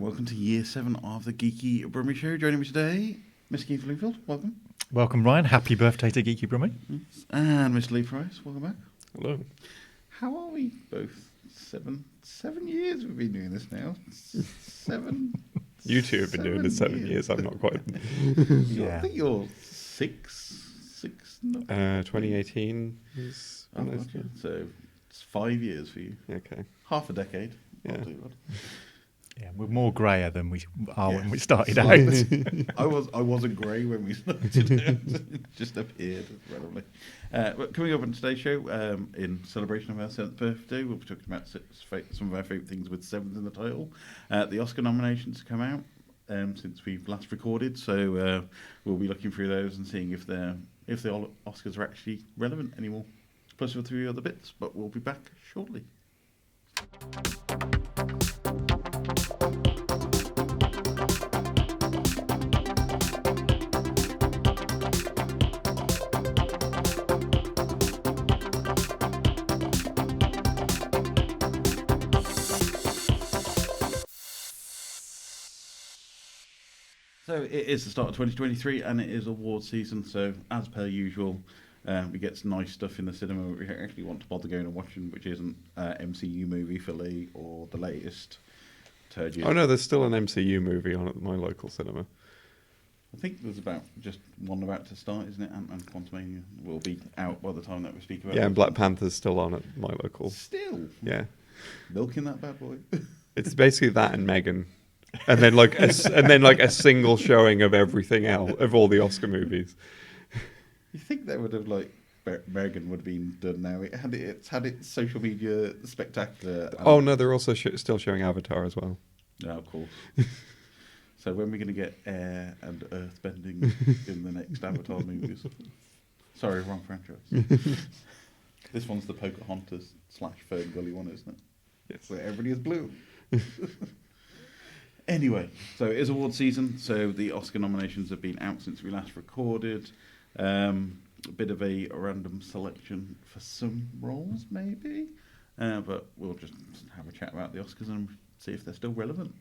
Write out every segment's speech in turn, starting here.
welcome to year 7 of the Geeky Brummy Show. Joining me today, Miss Keith Bloomfield, welcome. Welcome, Ryan. Happy birthday to Geeky Brummy. Yes. And Mr. Lee Price, welcome back. Hello. How are we both? 7 years we've been doing this now. 7. You two have been doing this 7 years. I'm not quite. I think you're 6. 2018 is. Okay. So it's 5 years for you. Okay. Half a decade. Yeah. Not too bad. Yeah, we're more grayer than we are when we started Slightly. out. I wasn't grey when we started. It just appeared randomly. But coming up on today's show, in celebration of our 7th birthday, we'll be talking about some of our favourite things with 7th in the title. The Oscar nominations come out since we've last recorded, so we'll be looking through those and seeing if the Oscars are actually relevant anymore. Plus with 3 other bits, but we'll be back shortly. So it is the start of 2023 and it is award season, so as per usual, we get some nice stuff in the cinema we actually want to bother going and watching, which isn't MCU movie for Lee or the latest turgid. Oh no, there's still an MCU movie on at my local cinema. I think there's just one about to start, isn't it? Ant-Man Quantumania will be out by the time that we speak about it. Yeah, and Black Panther's still on at my local. Still? Yeah. Milking that bad boy. It's basically that and Megan. And then like a single showing of everything else, of all the Oscar movies. You think they would have Megan would have been done now? It's had its social media spectacular. Oh no, they're also still showing Avatar as well. No, of course. So when are we going to get air and earth bending in the next Avatar movies? Sorry, wrong franchise. This one's the Pocahontas / Fern Gully one, isn't it? Yes. Where everybody is blue. Anyway, so it is award season, so the Oscar nominations have been out since we last recorded. A bit of a random selection for some roles, maybe. But we'll just have a chat about the Oscars and see if they're still relevant.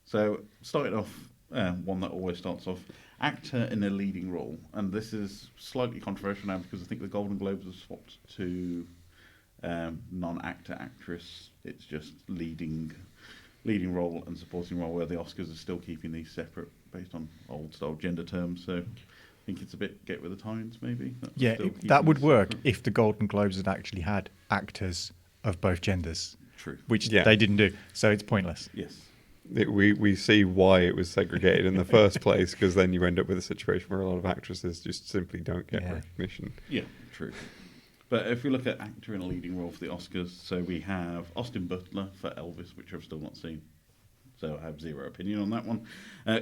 So, starting off, one that always starts off, actor in a leading role. And this is slightly controversial now because I think the Golden Globes have swapped to non-actor, actress. It's just leading role and supporting role, where the Oscars are still keeping these separate based on old style gender terms. So I think it's a bit get with the times, maybe. That would work if the Golden Globes had actually had actors of both genders. True. Which they didn't do. So it's pointless. Yes. We see why it was segregated in the first place, because then you end up with a situation where a lot of actresses just simply don't get recognition. Yeah, true. But if we look at actor in a leading role for the Oscars, so we have Austin Butler for Elvis, which I've still not seen, so I have zero opinion on that one.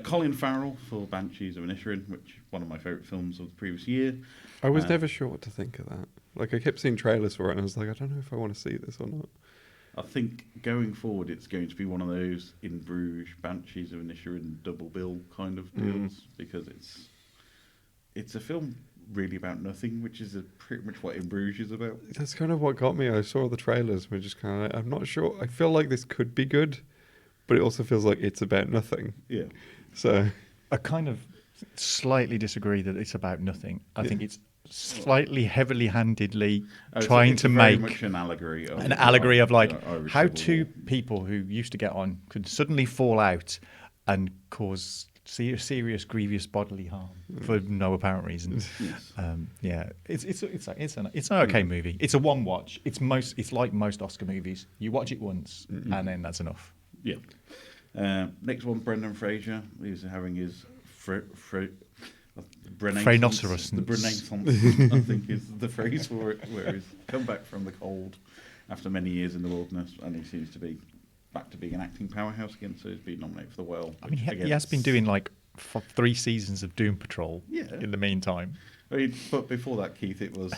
Colin Farrell for Banshees of Inisherin, which is one of my favourite films of the previous year. I was never sure what to think of that. Like, I kept seeing trailers for it, and I was like, I don't know if I want to see this or not. I think going forward, it's going to be one of those In Bruges, Banshees of Inisherin double bill kind of deals, because it's a film really about nothing, which is pretty much what In Bruges is about. That's kind of what got me. I saw the trailers, we're just kind of I'm not sure. I feel like this could be good, but it also feels like it's about nothing. Yeah. So I kind of slightly disagree that it's about nothing. I think it's slightly heavily-handedly trying to make very much an allegory of like Irish how Civil two War. people who used to get on could suddenly fall out and cause serious, grievous bodily harm for no apparent reason. Yes. It's an okay movie. It's a one watch. It's like most Oscar movies. You watch it once and then that's enough. Yeah. Next one, Brendan Fraser. He's having his Renaissance. The Renaissance, I think, is the phrase for it, where he's come back from the cold after many years in the wilderness, and he seems to be back to being an acting powerhouse again, so he's been nominated for the Well. I mean, he has been doing like 3 seasons of Doom Patrol in the meantime. I mean, but before that, Keith, it was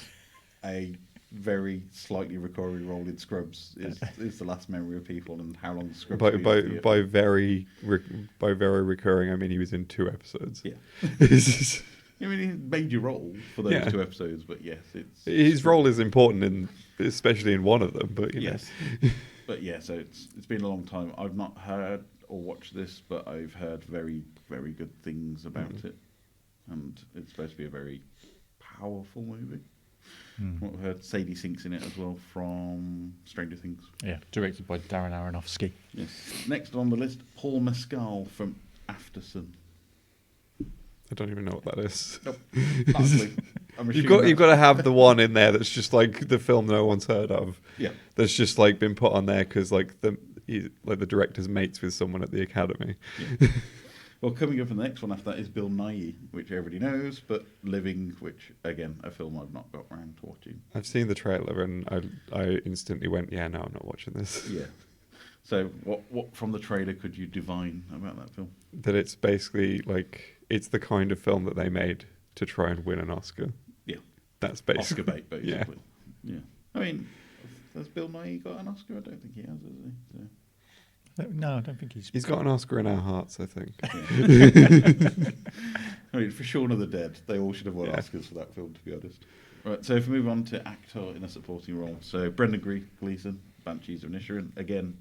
a very slightly recurring role in Scrubs. Is the last memory of people, and how long Scrubs by very recurring, I mean he was in 2 episodes. Yeah. I mean, he made your role for those 2 episodes, but yes, his role is important, especially in one of them. But you know. But yeah, so it's been a long time. I've not heard or watched this, but I've heard very, very good things about it. And it's supposed to be a very powerful movie. From what I've heard, Sadie Sink's in it as well from Stranger Things. Yeah, directed by Darren Aronofsky. Yes. Next on the list, Paul Mescal from Aftersun. I don't even know what that is. Nope. Not a clue. I'm You've assuming got to have the one in there that's just like the film no one's heard of. Yeah. That's just like been put on there because like the director's mates with someone at the academy. Yeah. Well, coming up in the next one after that is Bill Nighy, which everybody knows, but Living, which, again, a film I've not got around to watching. I've seen the trailer and I instantly went, yeah, no, I'm not watching this. Yeah. So what from the trailer could you divine about that film? That it's basically like, it's the kind of film that they made to try and win an Oscar. Yeah. That's basically. Oscar bait, basically. Yeah. I mean, has Bill Nighy got an Oscar? I don't think he has he? So. No, I don't think he's... He's got an Oscar in our hearts, I think. Yeah. I mean, for Shaun of the Dead, they all should have won Oscars for that film, to be honest. Right, so if we move on to actor in a supporting role, so Brendan Gleeson, Banshees of Inisherin, again,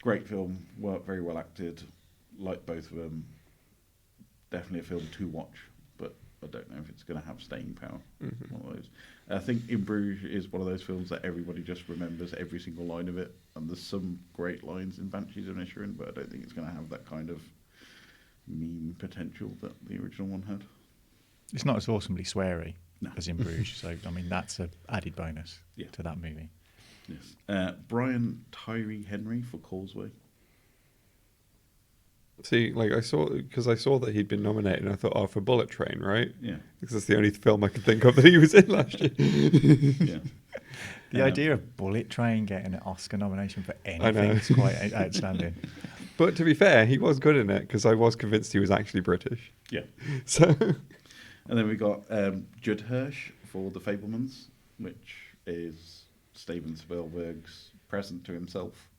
great film, very well acted, like both of them. Definitely a film to watch, but I don't know if it's going to have staying power. One of those. I think In Bruges is one of those films that everybody just remembers every single line of it, and there's some great lines in Banshees of Inisherin, but I don't think it's going to have that kind of meme potential that the original one had. It's not as awesomely sweary No. as In Bruges, so I mean that's an added bonus to that movie. Yes. Brian Tyree Henry for Causeway. See, like I saw that he'd been nominated, and I thought, oh, for Bullet Train, right? Yeah. Because that's the only film I could think of that he was in last year. Yeah. The idea of Bullet Train getting an Oscar nomination for know. anything is quite outstanding. But to be fair, he was good in it because I was convinced he was actually British. Yeah. So. And then we got Judd Hirsch for The Fabelmans, which is Steven Spielberg's present to himself.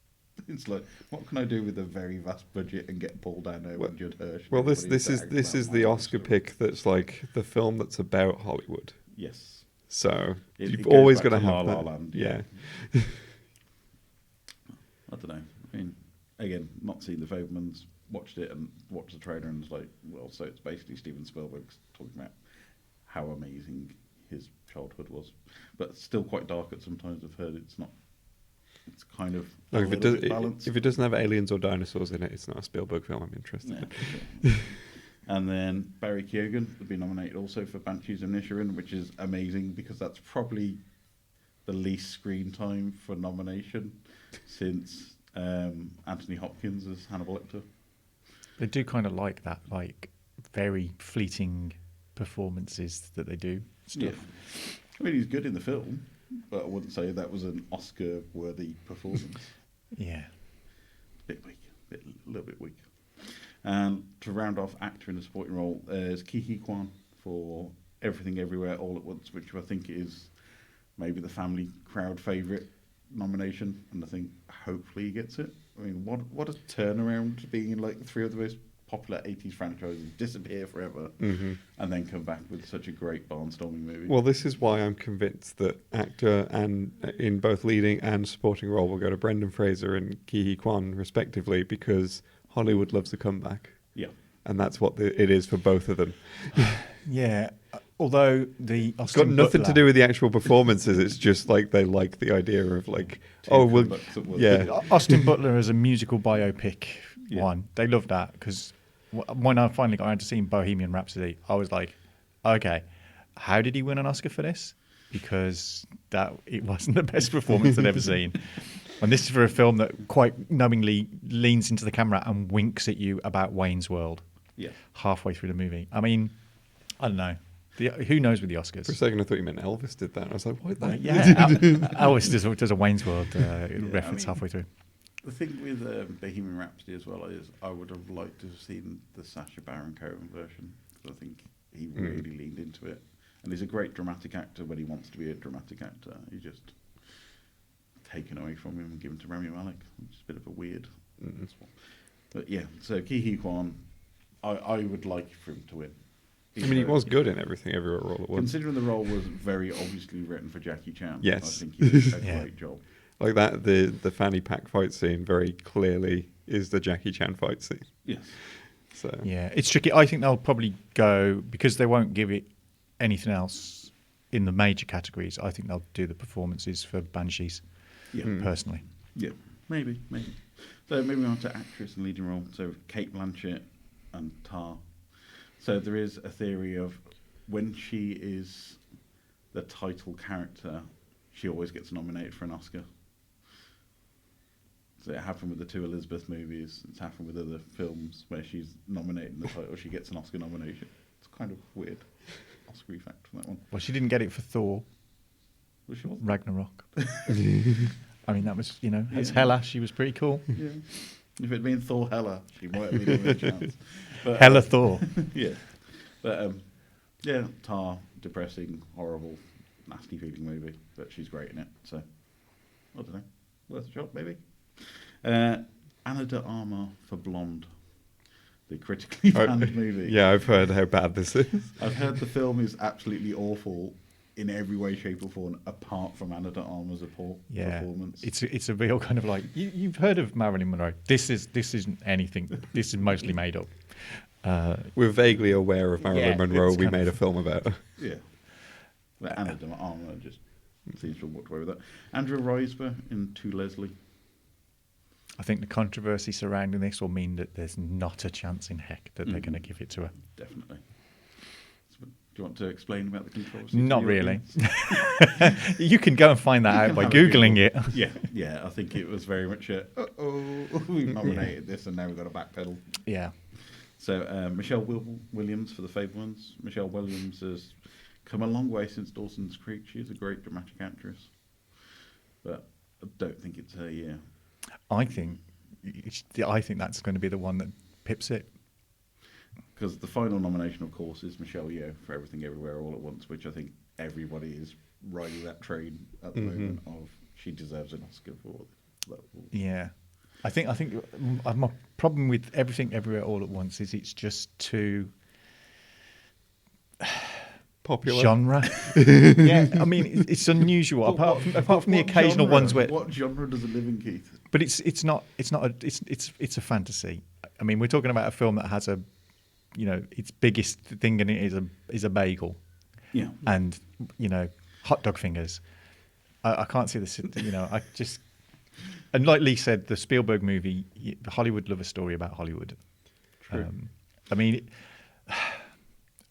It's like, what can I do with a very vast budget and get Paul Dano and Judd Hirsch? Well, this is the Oscar pick that's like the film that's about Hollywood. Yes. So It you've goes always back got to to have La that. La Land, Yeah. I don't know. I mean, again, not seen The Fabelmans, watched it and watched the trailer and was like, well, so it's basically Steven Spielberg talking about how amazing his childhood was, but still quite dark at sometimes. I've heard it's not. It's kind of a If little bit balanced. it doesn't have aliens or dinosaurs in it, it's not a Spielberg film I'm interested in. Yeah. And then Barry Keoghan would be nominated also for Banshees of Inisherin, which is amazing because that's probably the least screen time for nomination since Anthony Hopkins as Hannibal Lecter. They do kind of like that, like very fleeting performances that they do. Yeah. I mean, he's good in the film, but I wouldn't say that was an Oscar-worthy performance. Yeah. Bit weak, a little bit weak. And to round off actor in a supporting role, is Ke Kwan for Everything Everywhere All at Once, which I think is maybe the family crowd favourite nomination, and I think hopefully he gets it. I mean, what a turnaround to being in like three of the most popular 80s franchises, disappear forever, and then come back with such a great barnstorming movie. Well, this is why I'm convinced that actor and in both leading and supporting role will go to Brendan Fraser and Ke Kwan respectively, because Hollywood loves a comeback. Yeah. And that's what it is for both of them. Yeah. Although the It's got nothing to do with the actual performances. It's just like they like the idea of like, Austin Butler as a musical biopic one. They love that because when I finally got around to seeing Bohemian Rhapsody, I was like, okay, how did he win an Oscar for this? Because it wasn't the best performance I'd ever seen. And this is for a film that quite knowingly leans into the camera and winks at you about Wayne's World. Yeah. Halfway through the movie. I mean, I don't know. Who knows with the Oscars? For a second, I thought you meant Elvis did that. I was like, what? Elvis does a Wayne's World reference halfway through. The thing with Bohemian Rhapsody as well is I would have liked to have seen the Sacha Baron Cohen version, because I think he really leaned into it. And he's a great dramatic actor when he wants to be a dramatic actor. He's just taken away from him and given to Rami Malek, which is a bit of a weird. But yeah, so Ke Kwan, I would like for him to win. I mean, he was good in Everything Everywhere All at Once. Considering the role was very obviously written for Jackie Chan, yes. I think he did a great job. Like that, the fanny pack fight scene very clearly is the Jackie Chan fight scene. Yes. So Yeah, it's tricky. I think they'll probably go, because they won't give it anything else in the major categories. I think they'll do the performances for Banshees, Yeah. personally. Yeah. Maybe. So moving on to actress and leading role. So Kate Blanchett and Tar. So there is a theory of when she is the title character, she always gets nominated for an Oscar. So it happened with the two Elizabeth movies. It's happened with other films where she's nominated in the title, she gets an Oscar nomination. It's kind of weird. Oscar effect from that one. Well, she didn't get it for Thor Well, she wasn't. Ragnarok. I mean, that was, as Hela, she was pretty cool. Yeah. If it'd been Thor Hella, she might have been given a chance. But, Hela Thor. Yeah. But, yeah, Tar, depressing, horrible, nasty feeling movie. But she's great in it. So, I don't know. Worth a shot, maybe. Anna de Armas for Blonde. The critically panned movie. Yeah, I've heard how bad this is. I've heard the film is absolutely awful in every way, shape, or form, apart from Anna de Armas' performance. It's a real kind of like, you've heard of Marilyn Monroe. This isn't anything. This is mostly made up. We're vaguely aware of Marilyn Monroe. We made a film about her. Yeah. But Anna de Armas just seems to have walked away with that. Andrew Riseborough in To Leslie. I think the controversy surrounding this will mean that there's not a chance in heck that they're going to give it to her. Definitely. So, do you want to explain about the controversy? Not really. You can go and find that out by have a Googling it. Yeah. I think it was very much we've nominated this and now we've got to backpedal. Yeah. So Michelle Williams for The Fabelmans. Michelle Williams has come a long way since Dawson's Creek. She's a great dramatic actress, but I don't think it's her year. I think that's going to be the one that pips it. Because the final nomination, of course, is Michelle Yeoh for Everything Everywhere All at Once, which I think everybody is riding that train at the moment of she deserves an Oscar for that. Yeah. I think my problem with Everything Everywhere All at Once is it's just too Popular genre. Yeah, I mean it's unusual. Apart from the occasional genre, ones where. What genre does it live in, Keith? But it's a fantasy. I mean, we're talking about a film that has its biggest thing in it is a bagel. Yeah. And hot dog fingers. I can't see this. I just. And like Lee said, the Spielberg movie, Hollywood love a story about Hollywood. True. I mean,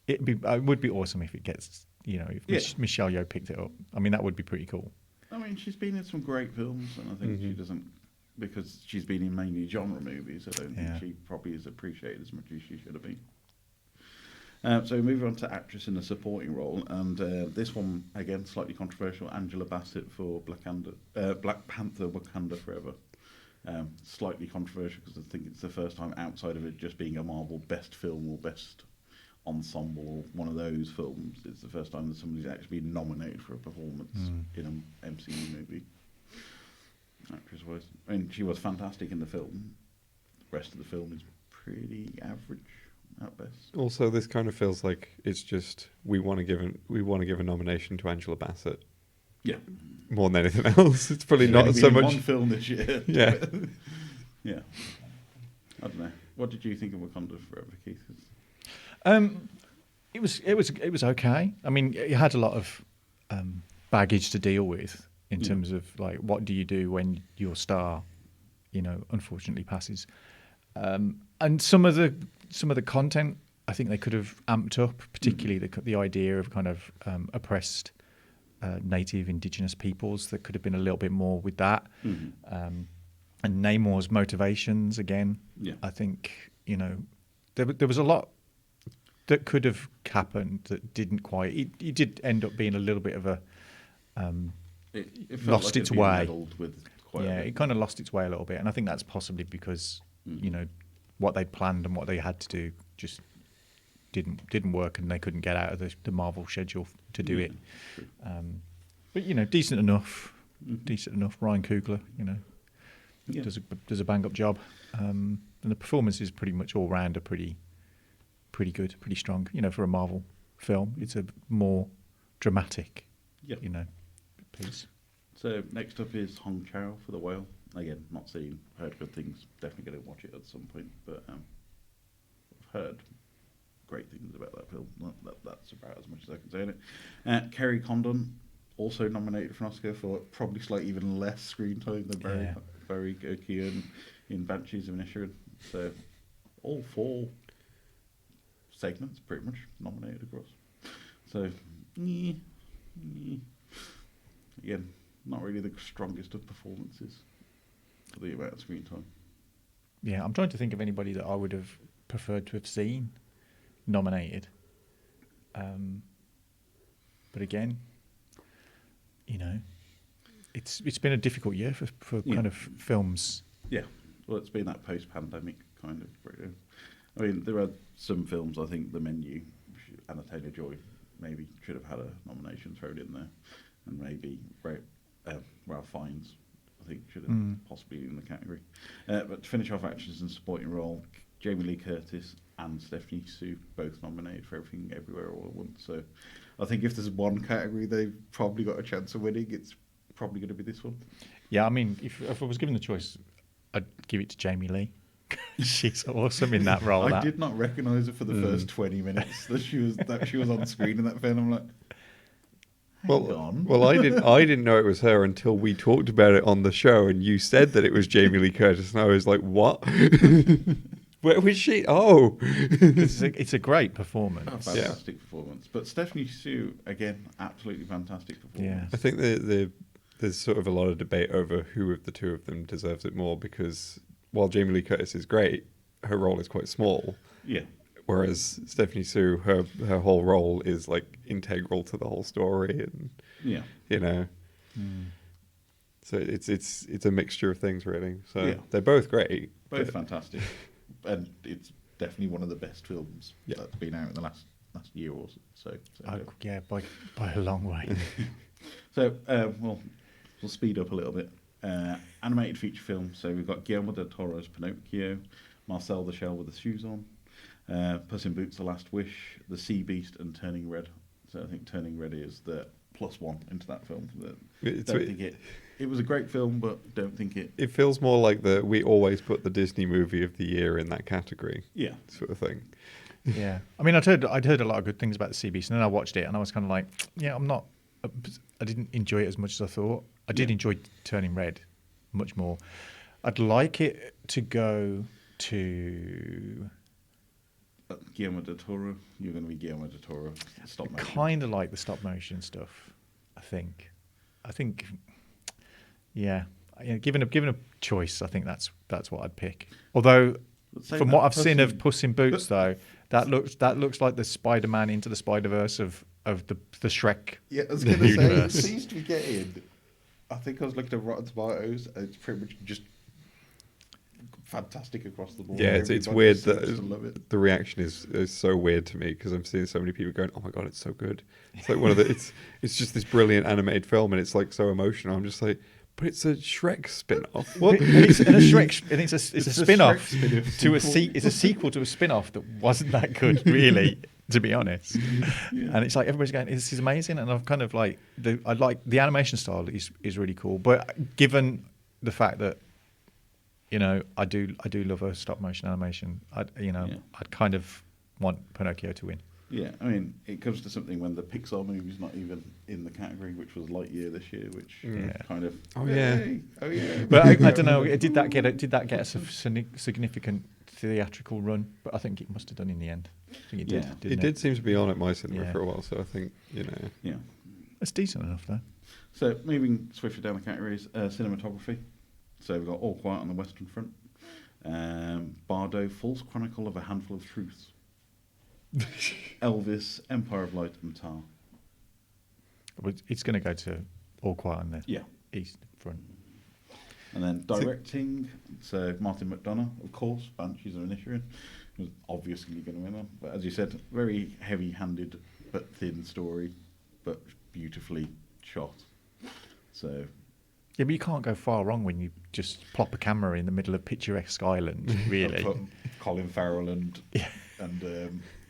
it would be awesome if it gets, if Michelle Yeoh picked it up. I mean, that would be pretty cool. I mean, she's been in some great films, and I think she doesn't, because she's been in mainly genre movies, I don't think she probably is appreciated as much as she should have been. So moving on to actress in a supporting role, and this one, again, slightly controversial, Angela Bassett for Black Panther Wakanda Forever. Slightly controversial because I think it's the first time outside of it just being a Marvel best film or best ensemble or one of those films, it's the first time that somebody's actually been nominated for a performance in an MCU movie. Actress-wise. I mean, she was fantastic in the film. The rest of the film is pretty average at best. Also, this kind of feels like it's just we want to give a nomination to Angela Bassett. Yeah. More than anything else. It's probably She's not only so been in much. one film this year. Yeah. Yeah. I don't know. What did you think of Wakanda Forever, Keith? It was okay. I mean, it had a lot of baggage to deal with in terms of like what do you do when your star, unfortunately passes. And some of the content I think they could have amped up, particularly the idea of kind of oppressed native indigenous peoples. There could have been a little bit more with that. And Namor's motivations again. Yeah. I think there was a lot that could have happened that didn't quite. It did end up being a little bit of a it lost like its way. It kind of lost its way a little bit, and I think that's possibly because what they'd planned and what they had to do just didn't work, and they couldn't get out of the Marvel schedule to do it. But decent enough. Ryan Coogler, does a bang up job, and the performance is pretty much all round pretty good, pretty strong. For a Marvel film, it's a more dramatic, piece. So next up is Hong Chow for The Whale. Again, not seen, heard good things. Definitely going to watch it at some point. But I've heard great things about that film. That's about as much as I can say on it. Kerry Condon, also nominated for an Oscar for probably slightly even less screen time than Barry Keoghan in Banshees of Inisherin. So all 4 segments pretty much nominated across. So again, not really the strongest of performances for the amount of screen time. Yeah, I'm trying to think of anybody that I would have preferred to have seen nominated. But again, you know, it's been a difficult year for kind of films. Yeah, well, it's been that post-pandemic kind of. I mean, there are some films. I think The Menu, Anna Taylor-Joy, maybe should have had a nomination thrown in there, and maybe Ralph Fiennes, I think, should have possibly in the category. But to finish off actors in supporting role, Jamie Lee Curtis and Stephanie Hsu both nominated for Everything Everywhere All at Once. So I think if there's one category they've probably got a chance of winning, it's probably going to be this one. Yeah, I mean, if I was given the choice, I'd give it to Jamie Lee. She's awesome in that role. I did not recognise her for the first 20 minutes that she was on screen in that film. I'm like, Well, I didn't know it was her until we talked about it on the show, and you said that it was Jamie Lee Curtis, and I was like, "What? Where was she? Oh, it's a great performance. Oh, fantastic performance." But Stephanie Hsu, again, absolutely fantastic performance. Yeah. I think there's sort of a lot of debate over who of the two of them deserves it more, because while Jamie Lee Curtis is great, her role is quite small. Yeah. Whereas Stephanie Hsu, her whole role is like integral to the whole story, and you know, so it's a mixture of things really. So they're both great, both fantastic, and it's definitely one of the best films that's been out in the last year or so. Yeah, by a long way. So we'll speed up a little bit. Animated feature film. So we've got Guillermo del Toro's Pinocchio, Marcel the Shell with the Shoes On, Puss in Boots: The Last Wish, The Sea Beast, and Turning Red. So I think Turning Red is the +1 into that film. It was a great film, but don't think it. It feels more like we always put the Disney movie of the year in that category. Yeah, sort of thing. Yeah, I mean, I'd heard a lot of good things about The Sea Beast, and then I watched it, and I was kind of like, I didn't enjoy it as much as I thought. I did enjoy Turning Red much more. I'd like it to go to Guillermo del Toro. You're going to be Guillermo del Toro. Stop motion. Kind of like the stop motion stuff. I think, yeah. Given a choice, I think that's what I'd pick. Although, from what I've seen of Puss in Boots, though, that looks like the Spider-Man Into the Spider-Verse of the Shrek. Yeah, I was going to say it seems to be getting. I think I was looking at Rotten Tomatoes, and it's pretty much just fantastic across the board. Yeah, it's weird that the reaction is so weird to me, because I'm seeing so many people going, "Oh my god, it's so good!" It's like it's just this brilliant animated film, and it's like so emotional. I'm just like, but it's a Shrek spin-off. What? It's a spin-off to it's a sequel to a spin-off that wasn't that good, really, to be honest. Yeah. And it's like everybody's going, "This is amazing," and I'm kind of like, I like the animation style is really cool, but given the fact that, you know, I do love a stop motion animation, I'd kind of want Pinocchio to win. Yeah, I mean, it comes to something when the Pixar movie's not even in the category, which was Lightyear this year, which kind of oh yeah. But I don't know. Did that get a significant theatrical run? But I think it must have done in the end. I think it did. It did seem to be on at my cinema for a while, so I think it's decent enough though. So moving swiftly down the categories, cinematography. So we've got All Quiet on the Western Front, Bardo, False Chronicle of a Handful of Truths, Elvis, Empire of Light, and Tar. It's going to go to All Quiet on the East Front. And then directing, so Martin McDonagh, of course, Banshees of Inisherin, was obviously going to win that. But as you said, very heavy-handed but thin story, but beautifully shot. So. Yeah, but you can't go far wrong when you just plop a camera in the middle of picturesque Island, really. Colin Farrell and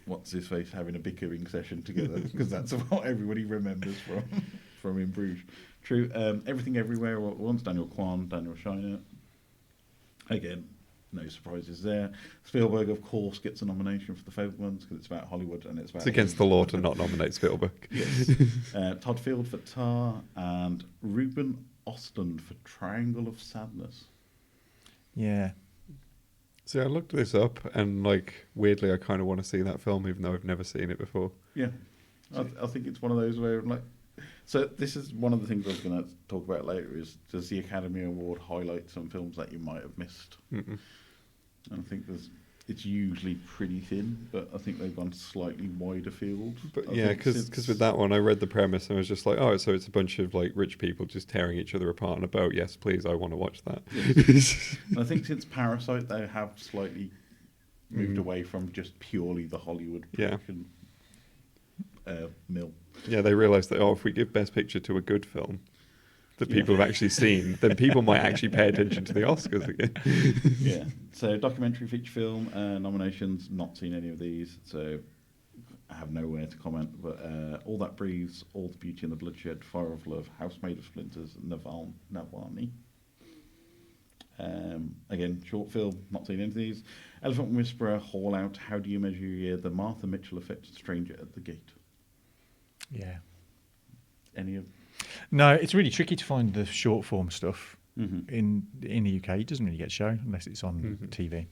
what's his face having a bickering session together, because that's what everybody remembers from In Bruges. True. Everything Everywhere All at Once, Daniel Kwan, Daniel Shiner, Again, no surprises there. Spielberg, of course, gets a nomination for The Fabelmans because it's about Hollywood and it's about... It's against the law to not nominate Spielberg. Yes. Todd Field for Tar and Ruben Östlund for Triangle of Sadness. Yeah. See, I looked this up, and like weirdly, I kind of want to see that film, even though I've never seen it before. Yeah, I think it's one of those where like... So this is one of the things I was going to talk about later, is does the Academy Award highlight some films that you might have missed? Mm-mm. And I think it's usually pretty thin, but I think they've gone slightly wider field. But yeah, because with that one, I read the premise and I was just like, oh, so it's a bunch of like rich people just tearing each other apart on a boat. Yes, please, I want to watch that. Yes. And I think since Parasite, they have slightly moved away from just purely the Hollywood production mill. Yeah, they realised that, if we give Best Picture to a good film that people have actually seen, then people might actually pay attention to the Oscars again. Yeah. So documentary feature film nominations, not seen any of these, so I have nowhere to comment. But All That Breathes, All the Beauty and the Bloodshed, Fire of Love, House Made of Splinters, Navalny. Again, short film, not seen any of these. Elephant Whisperer, Haul Out, How Do You Measure Your Year, The Martha Mitchell Effect, Stranger at the Gate. Yeah. Any of... No, it's really tricky to find the short form stuff Mm-hmm. in the UK. It doesn't really get shown unless it's on TV.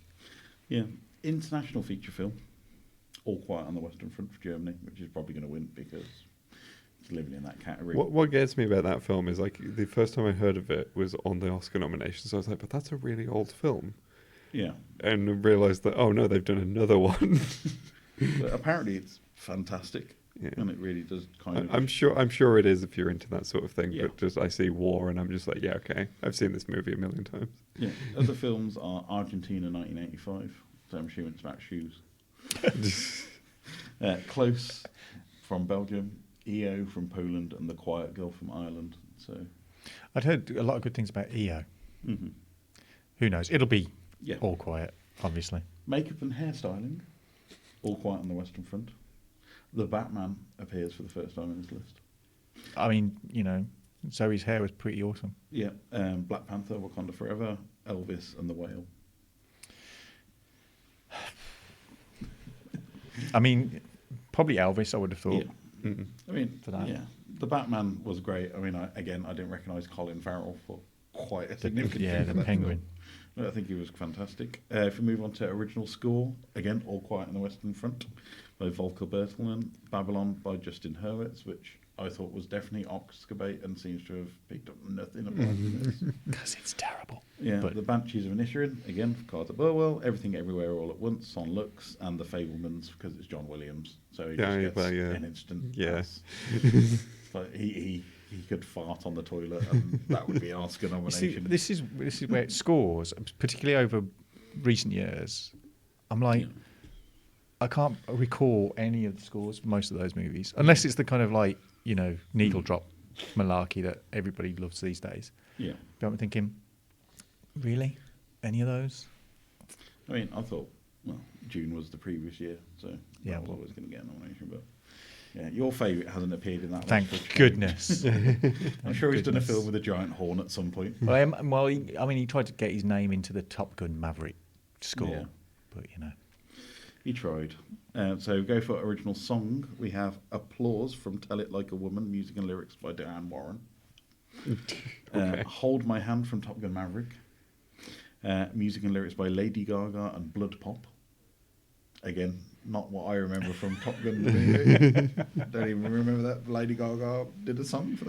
Yeah. International feature film, All Quiet on the Western Front for Germany, which is probably going to win because it's living in that category. What gets me about that film is like the first time I heard of it was on the Oscar nominations. So I was like, but that's a really old film. Yeah. And I realised that, oh no, they've done another one. But apparently it's fantastic. Yeah. And it really does kind of... I'm sure it is if you're into that sort of thing. Yeah. But just I see war and I'm just like, yeah, okay, I've seen this movie a million times. Yeah. Other films are Argentina 1985, so I'm assuming it's about shoes. Close from Belgium, EO from Poland, and The Quiet Girl from Ireland. So I'd heard a lot of good things about EO. mm-hmm. Who knows? It'll be Yeah. All Quiet, obviously. Makeup and hairstyling, All Quiet on the Western Front. The Batman appears for the first time in this list. I mean, Zoe's hair was pretty awesome. Yeah. Black Panther, Wakanda Forever, Elvis, and The Whale. I mean, probably Elvis, I would have thought. Yeah. Mm-mm. I mean, For that. yeah, the Batman was great. I mean, I didn't recognise Colin Farrell for quite a significant thing for the that Penguin. film. But I think he was fantastic. If we move on to original score, again, All Quiet on the Western Front by Volker Bertelmann, Babylon by Justin Hurwitz, which I thought was definitely Oscar bait and seems to have picked up nothing apart from this. Because it's terrible. Yeah, But- The Banshees of Inisherin, again, for Carter Burwell, Everything Everywhere All at Once on Lux, and The Fabelmans, because it's John Williams. So he just gets an instant pass. But he could fart on the toilet, and that would be an Oscar You nomination. see, this is where it scores, particularly over recent years. I'm like, Yeah. I can't recall any of the scores for most of those movies, unless it's the kind of like, needle drop malarkey that everybody loves these days. Yeah. But I'm thinking, really? Any of those? I mean, I thought, June was the previous year, so Yeah, I was well- always going to get a nomination. But yeah, your favourite hasn't appeared in that. Thank list, which- goodness. I'm sure he's done a film with a giant horn at some point. Well, he tried to get his name into the Top Gun Maverick score, Yeah. but He tried. So go for original song. We have Applause from Tell It Like a Woman, music and lyrics by Diane Warren. Hold My Hand from Top Gun Maverick. Music and lyrics by Lady Gaga and Blood Pop. Again, not what I remember from Top Gun. The movie. Don't even remember that. Lady Gaga did a song for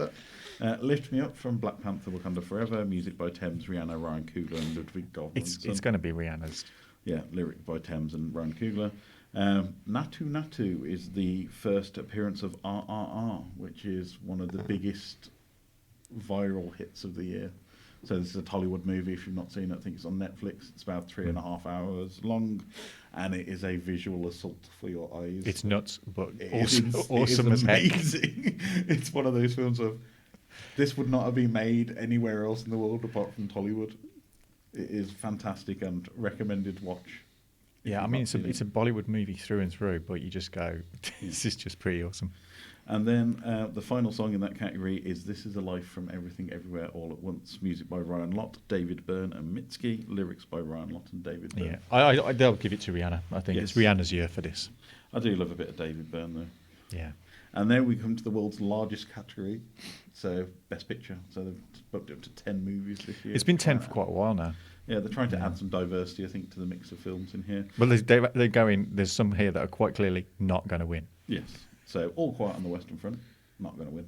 that. Lift Me Up from Black Panther Wakanda Forever. Music by Thames, Rihanna, Ryan Coogler and Ludwig Göransson. it's going to be Rihanna's. Yeah, lyric by Thames and Ryan Coogler. Natu Natu is the first appearance of RRR, which is one of the biggest viral hits of the year. So this is a Hollywood movie. If you've not seen it, I think it's on Netflix. It's about 3.5 hours long, and it is a visual assault for your eyes. It's nuts, but It awesome, is- awesome it as is heck. amazing. It's one of those films of this would not have been made anywhere else in the world apart from Hollywood. It is fantastic and recommended watch. Yeah, I mean, it's a Bollywood movie through and through, but you just go, this is just pretty awesome. And then the final song in that category is This Is a Life from Everything Everywhere All at Once. Music by Ryan Lott, David Byrne and Mitski. Lyrics by Ryan Lott and David Byrne. Yeah, they'll give it to Rihanna. I think it's Rihanna's year for this. I do love a bit of David Byrne, though. Yeah. And then we come to the world's largest category, so Best Picture. So they've booked up to 10 movies this year. It's been 10 for quite a while now. Yeah, they're trying to add some diversity, I think, to the mix of films in here. Well, they're going. There's some here that are quite clearly not going to win. Yes. So All Quiet on the Western Front, not going to win.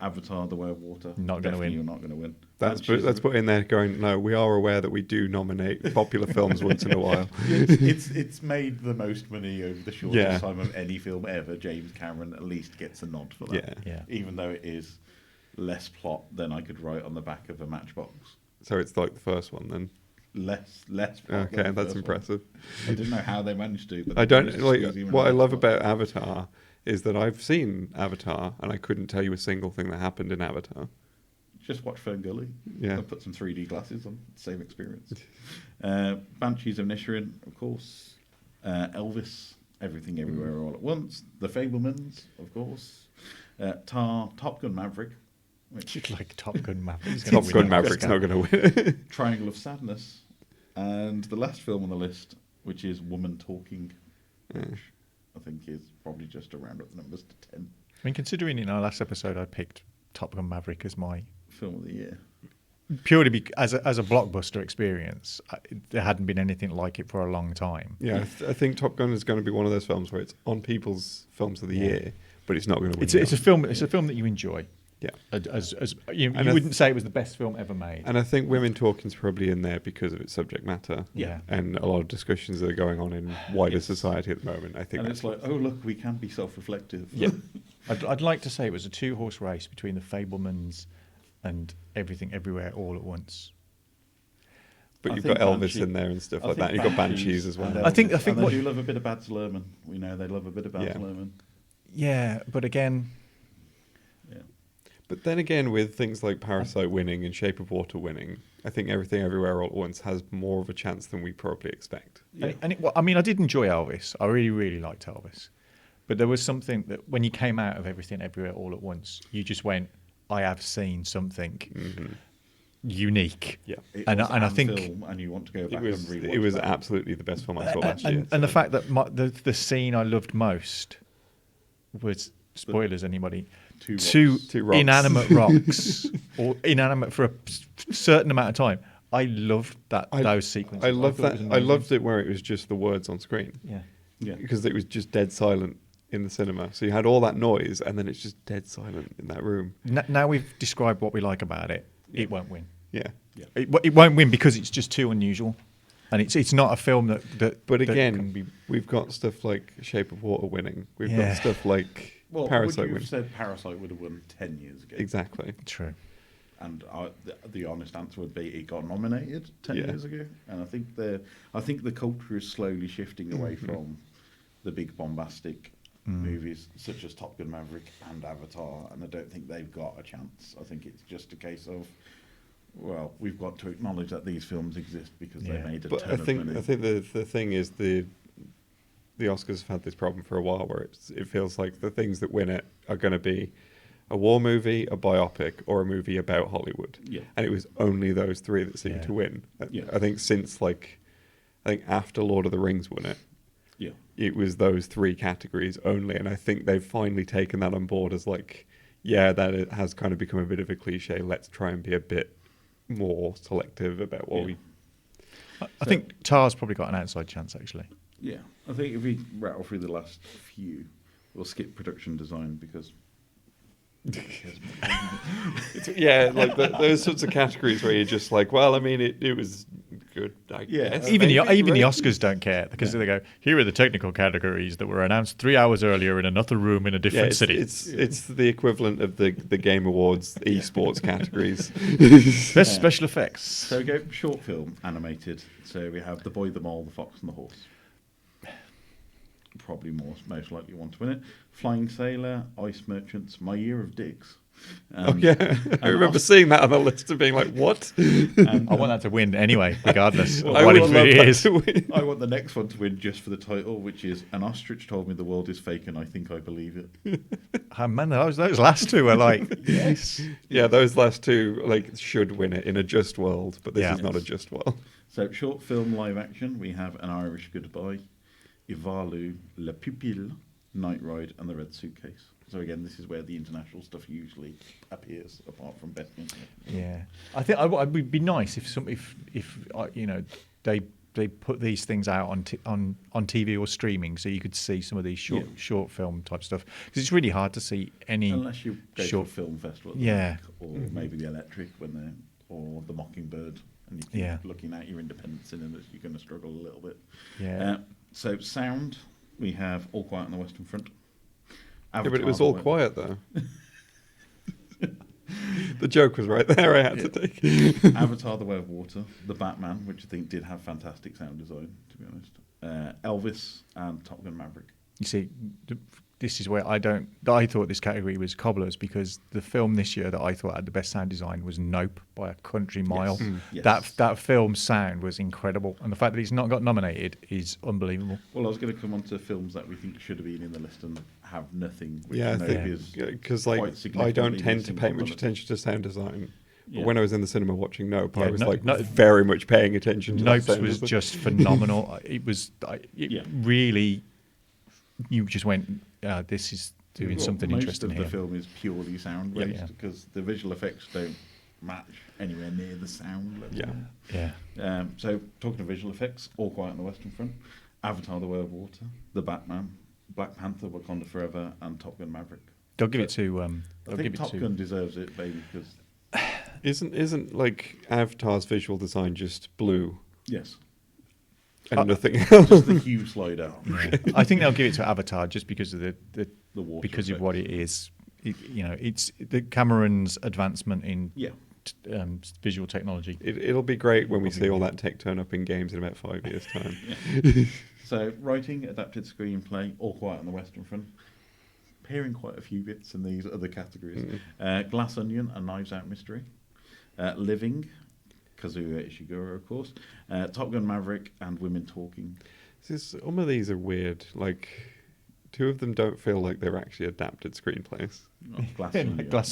Avatar: The Way of Water, not going to win. You're not going to win. That's put in there going, no, we are aware that we do nominate popular films once in a while. It's made the most money over the shortest time of any film ever. James Cameron at least gets a nod for that. Yeah. Even though it is less plot than I could write on the back of a Matchbox. So it's like the first one then. Less plot. Okay, that's impressive. I didn't know how they managed to. But I don't like what I love about Avatar is that I've seen Avatar and I couldn't tell you a single thing that happened in Avatar. Just watch Ferngully. Yeah. I put some 3D glasses on. Same experience. Banshees of Inisherin, of course. Elvis, Everything Everywhere All at Once. The Fabelmans, of course. Tar, Top Gun Maverick. Which like Top Gun Maverick. Top Gun Maverick's not going to win. Triangle of Sadness. And the last film on the list, which is Woman Talking, which I think is probably just to round up the numbers to 10. I mean, considering in our last episode I picked Top Gun Maverick as my film of the year. Purely as a blockbuster experience, there hadn't been anything like it for a long time. Yeah, I think Top Gun is going to be one of those films where it's on people's films of the year, but it's not going to win. It's a film. It's a film that you enjoy. Yeah, as you wouldn't say it was the best film ever made. And I think Women Talking's probably in there because of its subject matter. Yeah, and a lot of discussions that are going on in wider society at the moment. I think, and it's like, oh look, we can be self-reflective. Yeah, I'd like to say it was a 2-horse race between the Fabelmans and Everything Everywhere All at Once. But you've got Elvis in there and stuff like that. You've got Banshees as well. I think they do love a bit of Baz Luhrmann. We know they love a bit of Baz Luhrmann. Yeah, but again. But then again, with things like Parasite winning and Shape of Water winning, I think Everything Everywhere All at Once has more of a chance than we probably expect. Yeah. I mean, I did enjoy Elvis. I really, really liked Elvis. But there was something that when you came out of Everything Everywhere All at Once, you just went, I have seen something unique. Yeah, and I think film and you want to go back and rewatch it was that. Absolutely the best film I saw last year. And the fact that the scene I loved most was, spoilers, anybody, two rocks. inanimate rocks, or inanimate for a certain amount of time. I loved those sequences. I loved that. I loved it where it was just the words on screen. Yeah, because it was just dead silent in the cinema. So you had all that noise, and then it's just dead silent in that room. Now we've described what we like about it. It won't win. Yeah. It won't win because it's just too unusual, and it's not a film that. But again, we've got stuff like Shape of Water winning. We've got stuff like Parasite would you winning. have said Parasite would have won 10 years ago? Exactly. True. And the honest answer would be it got nominated 10 years ago. And I think the culture is slowly shifting away from the big bombastic movies such as Top Gun Maverick and Avatar, and I don't think they've got a chance. I think it's just a case of, well, we've got to acknowledge that these films exist because they made a ton of money. I think the thing is the Oscars have had this problem for a while where it feels like the things that win it are going to be a war movie, a biopic, or a movie about Hollywood. Yeah. And it was only those three that seemed to win. I think after Lord of the Rings won it, it was those three categories only, and I think they've finally taken that on board as like, that it has kind of become a bit of a cliche. Let's try and be a bit more selective about what we... I think Tar's probably got an outside chance, actually. Yeah, I think if we rattle through the last few, we'll skip production design because... like those sorts of categories where you're just like, well, I mean, it was good. I guess. Even the Oscars don't care because they go, here are the technical categories that were announced 3 hours earlier in another room in a different city. It's the equivalent of the Game Awards esports categories. Best special effects. So we go short film animated. So we have The Boy, the Mole, The Fox and the Horse. Probably most likely want to win it. Flying Sailor, Ice Merchants, My Year of Dicks, I remember seeing that on the list and being like, what? And, I want that to win anyway, regardless of I what would it love really that is. to win. I want the next one to win just for the title, which is An Ostrich Told Me the World is Fake and I Think I Believe It. Oh, man, those last two are like, yes. Yeah, those last two like should win it in a just world, but this is not a just world. So, short film live action, we have An Irish Goodbye, Ivalu, La Pupille, Night Ride, and The Red Suitcase. So again, this is where the international stuff usually appears, apart from Best International. Yeah, I think it would be nice if they put these things out on TV or streaming, so you could see some of these short film type stuff. Because it's really hard to see any unless you go short to a film festival, or maybe the Electric or the Mockingbird, and you're looking at your independent cinemas, you're going to struggle a little bit. Yeah. So sound, we have All Quiet on the Western Front. Yeah, but it was all quiet though. The joke was right there. I had to take. Avatar: The Way of Water, The Batman, which I think did have fantastic sound design, to be honest. Elvis and Top Gun Maverick. You see, this is where I thought this category was cobblers, because the film this year that I thought had the best sound design was Nope by a country mile. Yes. That film's sound was incredible, and the fact that it's not got nominated is unbelievable. Well, I was going to come on to films that we think should have been in the list and have nothing. Which Yeah, I Nope think is because quite like I significantly don't tend to missing pay from much the- attention to sound design. Yeah. But when I was in the cinema watching Nope, I was No- very much paying attention to that Nope's sound was design. just phenomenal. Really, you just went, this is doing something interesting Most here. of the film is purely sound based because the visual effects don't match anywhere near the sound. Yeah. So talking of visual effects, All Quiet on the Western Front, Avatar: The Way of Water, The Batman, Black Panther: Wakanda Forever, and Top Gun Maverick. They'll give it to. I think Top Gun deserves it, maybe because Isn't like Avatar's visual design just blue yes, and nothing else? just the hue slide out. I think they'll give it to Avatar just because of the water because of effects. what it is. It's the Cameron's advancement in visual technology. It'll be great when we see all that tech turn up in games in about 5 years' time. So writing, adapted screenplay, All Quiet on the Western Front. Appearing quite a few bits in these other categories. Glass Onion, A Knives Out Mystery. Living, Kazuya Ishiguro, of course. Top Gun Maverick, and Women Talking. Some of these are weird. Like, two of them don't feel like they're actually adapted screenplays. Glass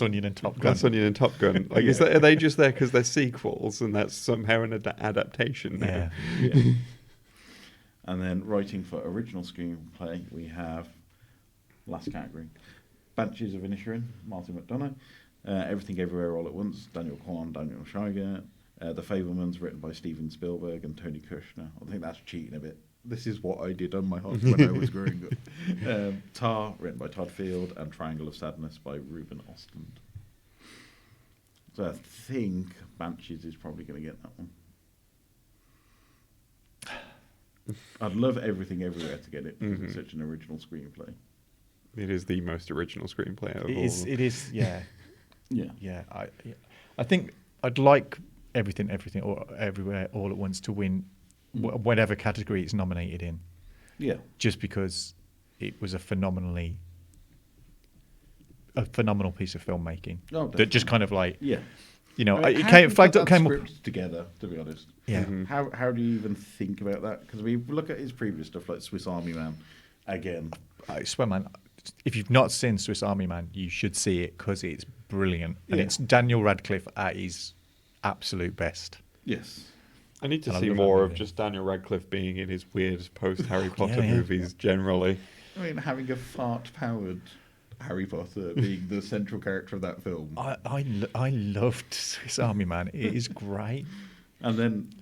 Onion and Top Gun. Glass Onion and Top Gun. Like, are they just there because they're sequels and that's somehow an adaptation now? Yeah. And then writing for original screenplay, we have last category: Banshees of Inisherin, Martin McDonagh. Everything Everywhere All at Once, Daniel Kwan, Daniel Schreiber. The Fabelmans, written by Steven Spielberg and Tony Kushner. I think that's cheating a bit. This is what I did on my hobby when I was growing up. Tar, written by Todd Field, and Triangle of Sadness by Ruben Ostlund. So I think Banshees is probably going to get that one. I'd love Everything Everywhere to get it because it's such an original screenplay. It is the most original screenplay out of all. It is, yeah. Yeah. I think I'd like Everything or Everywhere All at Once to win whatever category it's nominated in. Yeah. Just because it was a phenomenal piece of filmmaking. Oh, that just kind of like, yeah. You know, I mean, it how came, do you put that came up. script together, to be honest. Yeah. How do you even think about that? Because we look at his previous stuff like Swiss Army Man again. I swear, man, if you've not seen Swiss Army Man, you should see it because it's brilliant. And it's Daniel Radcliffe at his absolute best. Yes. I need to And I see love more that of movie. just Daniel Radcliffe being in his weird post-Harry Potter yeah. movies generally. I mean, having a fart-powered Harry Potter being the central character of that film. I loved Swiss Army Man. It is great. And then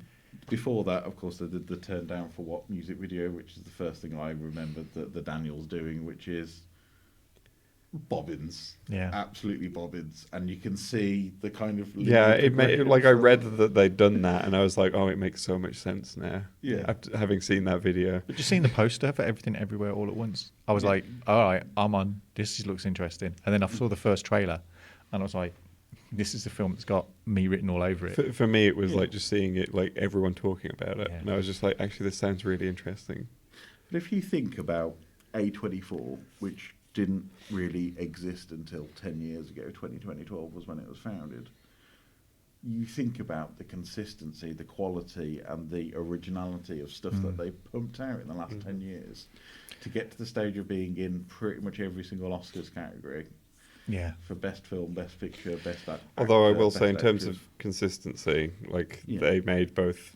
before that, of course, they did the Turn Down for What music video, which is the first thing I remembered that the Daniels doing, which is bobbins. Yeah. Absolutely bobbins. And you can see the kind of... Yeah, it progression like I from- read that they'd done that, and I was like, oh, it makes so much sense now. Yeah. After having seen that video. But just seeing the poster for Everything Everywhere All at Once, I was like, all right, I'm on. This looks interesting. And then I saw the first trailer, and I was like, this is the film that's got me written all over it. For me, it was like just seeing it, like everyone talking about it, Yeah. and I was just like, actually, this sounds really interesting. But if you think about A24, which didn't really exist until 10 years ago. 2012 was when it was founded. You think about the consistency, the quality, and the originality of stuff that they pumped out in the last 10 years to get to the stage of being in pretty much every single Oscars category. Yeah. For best film, best picture, best actor. Although I will say, in terms of consistency, like they made both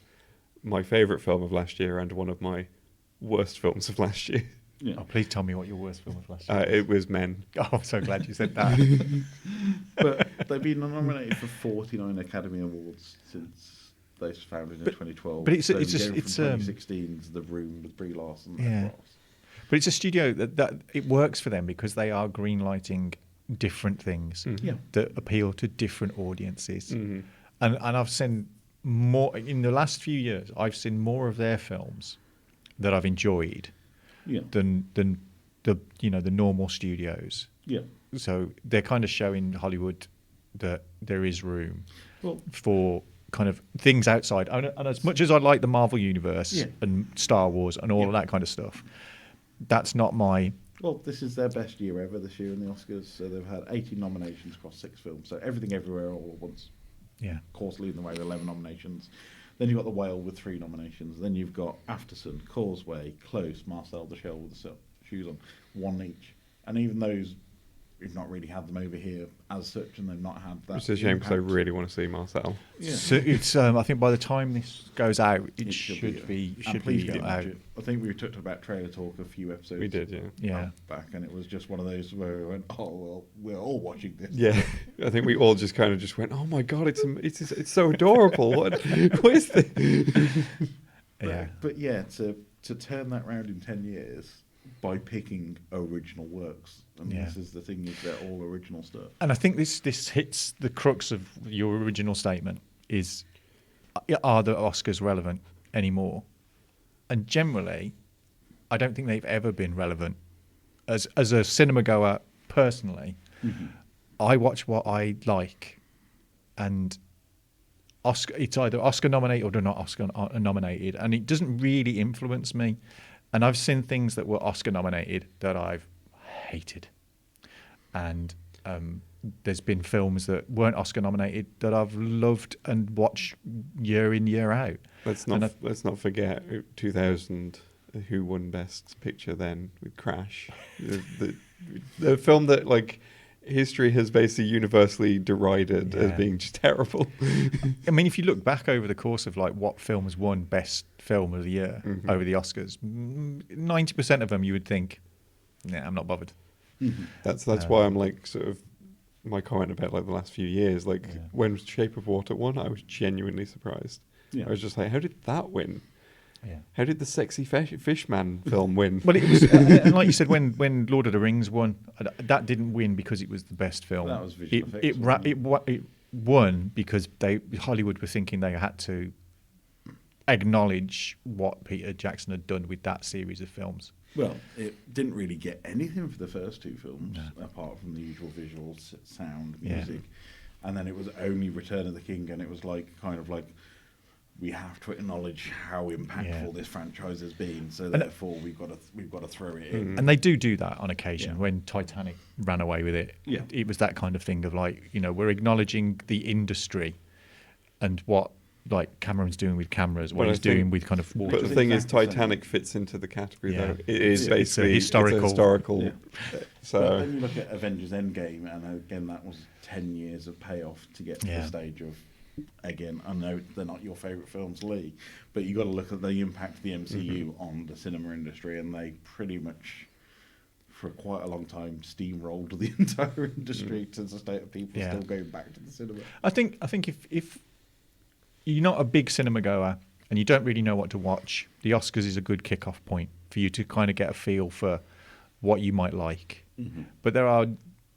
my favourite film of last year and one of my worst films of last year. Yeah. Oh, please tell me what your worst film was last year. It was Men. Oh, I'm so glad you said that. But they've been nominated for 49 Academy Awards since they was founded in 2012. but it's so just- going it's, from 2016's The Room with Brie Larson. Yeah. But it's a studio that it works for them because they are greenlighting different things that appeal to different audiences. And I've seen more in the last few years. I've seen more of their films that I've enjoyed than the the normal studios. Yeah. So they're kind of showing Hollywood that there is room for kind of things outside. And as much as I like the Marvel Universe and Star Wars and all of that kind of stuff, that's not my... Well, this is their best year ever this year in the Oscars. So they've had 18 nominations across 6 films. So Everything Everywhere All at Once. Yeah. Of course, leading the way with 11 nominations. Then you've got The Whale with 3 nominations. Then you've got Aftersun, Causeway, Close, Marcel the Shell with the shoes on, 1 each. And even those, we've not really had them over here as such, and they've not had that. It's a shame because I impact. really want to see Marcel. Yeah. So it's I think by the time this goes out, it should be and please get out. budget. I think we talked about Trailer Talk a few episodes. We did, Yeah. back, and it was just one of those where we went, "Oh well, we're all watching this." Yeah, I think we all just kind of just went, "Oh my god, it's so adorable! What is this?" But yeah, to turn that round in 10 years by picking original works, and this is the thing, is they're all original stuff. And I think this hits the crux of your original statement: is are the Oscars relevant anymore? And generally, I don't think they've ever been relevant. As a cinema goer, personally, I watch what I like, and it's either Oscar nominated or not Oscar nominated, and it doesn't really influence me. And I've seen things that were Oscar nominated that I've hated, and there's been films that weren't Oscar nominated that I've loved and watched year in, year out. Let's not forget 2000. Who won Best Picture then with Crash, the film that like history has basically universally derided as being just terrible. I mean, if you look back over the course of like what films won Best Film of the Year over the Oscars, 90% of them you would think, "Nah, I'm not bothered." That's why I'm like sort of my comment about like the last few years. Like when Shape of Water won, I was genuinely surprised. I was just like, how did that win? Yeah. How did the Sexy Fishman film win? Well, it was, and like you said, when Lord of the Rings won, that didn't win because it was the best film. That was visual effects, it won because Hollywood were thinking they had to acknowledge what Peter Jackson had done with that series of films. Well, it didn't really get anything for the first 2 films, apart from the usual visuals, sound, music. And then it was only Return of the King, and it was like kind of like, we have to acknowledge how impactful this franchise has been, so therefore we've got to throw it in. And they do that on occasion. When Titanic ran away with it, it was that kind of thing of like, we're acknowledging the industry and what like Cameron's doing with cameras, what he's doing with kind of water. But the thing is, Titanic fits into the category though. It is basically historical. So but then you look at Avengers Endgame, and again that was 10 years of payoff to get to the stage of. Again, I know they're not your favourite films, Lee, but you got to look at the impact of the MCU on the cinema industry, and they pretty much, for quite a long time, steamrolled the entire industry to the state of people still going back to the cinema. I think if you're not a big cinema goer and you don't really know what to watch, the Oscars is a good kick-off point for you to kind of get a feel for what you might like. But there are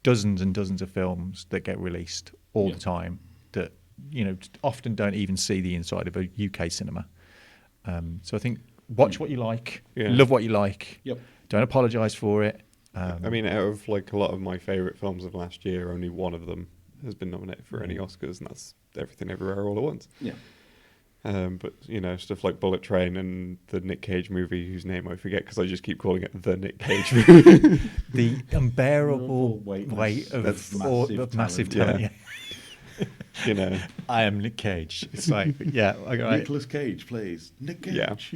dozens and dozens of films that get released all the time that often don't even see the inside of a UK cinema. So I think watch what you like, love what you like. Don't apologise for it. I mean, out of like a lot of my favourite films of last year, only one of them has been nominated for any Oscars, and that's Everything Everywhere All at Once. But stuff like Bullet Train and the Nick Cage movie, whose name I forget because I just keep calling it the Nick Cage movie. The unbearable weight of massive talent. talent. Yeah. I am Nick Cage. It's like, yeah, Nicolas Cage plays Nick Cage.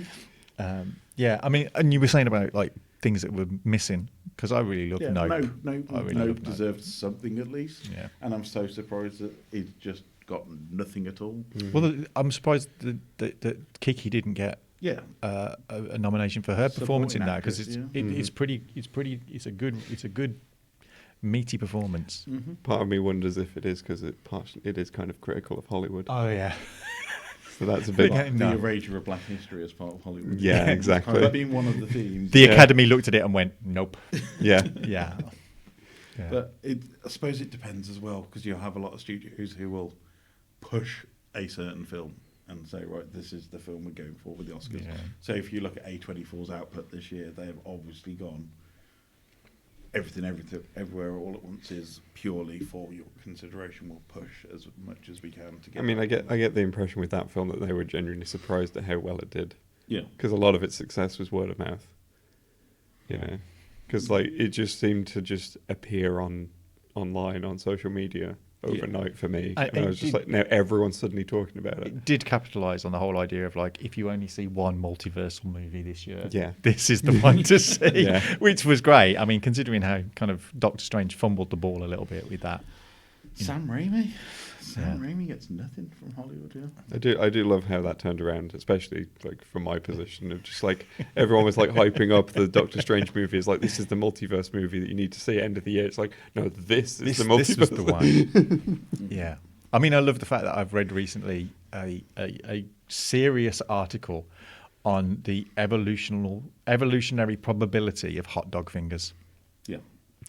Yeah. I mean, and you were saying about like things that were missing because I really love Nope. Nope deserved something at least. Yeah. And I'm so surprised that it's just got nothing at all. Well, I'm surprised that Kiki didn't get a nomination for her performance in that because it's a good meaty performance. Mm-hmm. Part of me wonders if it is because it is kind of critical of Hollywood. Oh yeah. So that's a bit the erasure of Black history as part of Hollywood. Yeah, exactly. That's been one of the themes. The Academy looked at it and went, nope. Yeah. Yeah. But I suppose it depends as well because you'll have a lot of studios who will push a certain film and say, right, this is the film we're going for with the Oscars. Yeah. So if you look at A24's output this year, they have obviously gone everything, everywhere, all at once is purely for your consideration. We'll push as much as we can to get. I mean, I get the impression with that film that they were genuinely surprised at how well it did. Yeah. Because a lot of its success was word of mouth. Because it just seemed to just appear online on social media overnight for me. And I was just like, now everyone's suddenly talking about it. It did capitalise on the whole idea of like, if you only see one multiversal movie this year, yeah, this is the one to see, which was great. I mean, considering how kind of Doctor Strange fumbled the ball a little bit with that. Sam Raimi gets nothing from Hollywood. Yeah, I do love how that turned around, especially like from my position of just like everyone was like hyping up the Doctor Strange movie as like this is the multiverse movie that you need to see end of the year. It's like no, this is the multiverse. This was the one. Yeah, I mean, I love the fact that I've read recently a serious article on the evolutionary probability of hot dog fingers. Yeah,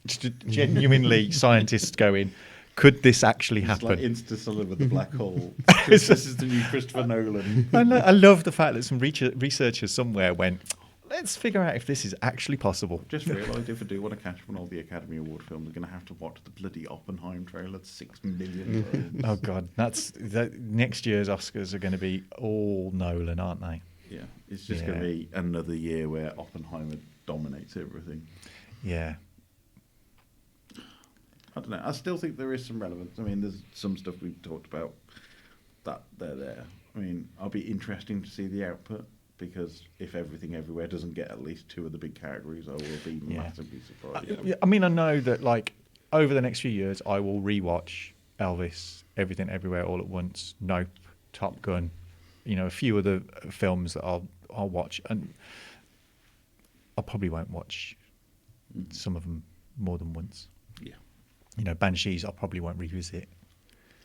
genuinely scientists going, could this actually happen? It's like Interstellar with the black hole. This is the new Christopher Nolan. I love the fact that some researchers somewhere went, let's figure out if this is actually possible. Just realised if I do want to catch up on all the Academy Award films, I'm going to have to watch the bloody Oppenheimer trailer 6 million times. Oh God, next year's Oscars are going to be all Nolan, aren't they? Yeah, it's just going to be another year where Oppenheimer dominates everything. Yeah. I don't know. I still think there is some relevance. I mean, there's some stuff we've talked about that they're there. I mean, I'll be interesting to see the output because if Everything Everywhere doesn't get at least 2 of the big categories, I will be massively surprised. I mean, I know that like over the next few years, I will rewatch Elvis, Everything Everywhere All at Once, Nope, Top Gun, a few of the films that I'll watch, and I probably won't watch some of them more than once. Yeah. Banshees I probably won't revisit.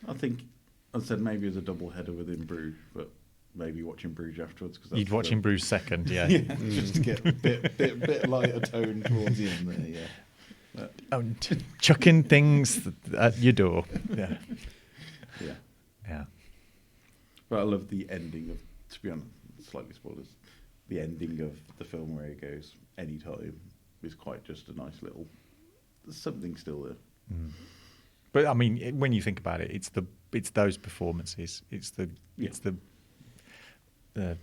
I think I said maybe as a double header within Bruges, but maybe watching Bruges afterwards. Cause you'd watch in Bruges second, yeah. Just to get a bit lighter tone towards the end there, yeah. Chucking things at your door. Yeah. Yeah. Yeah. But I love the ending of, to be honest, slightly spoilers, the ending of the film where it goes anytime is quite just a nice little, there's something still there. Mm. But I mean, when you think about it, it's those performances. It's the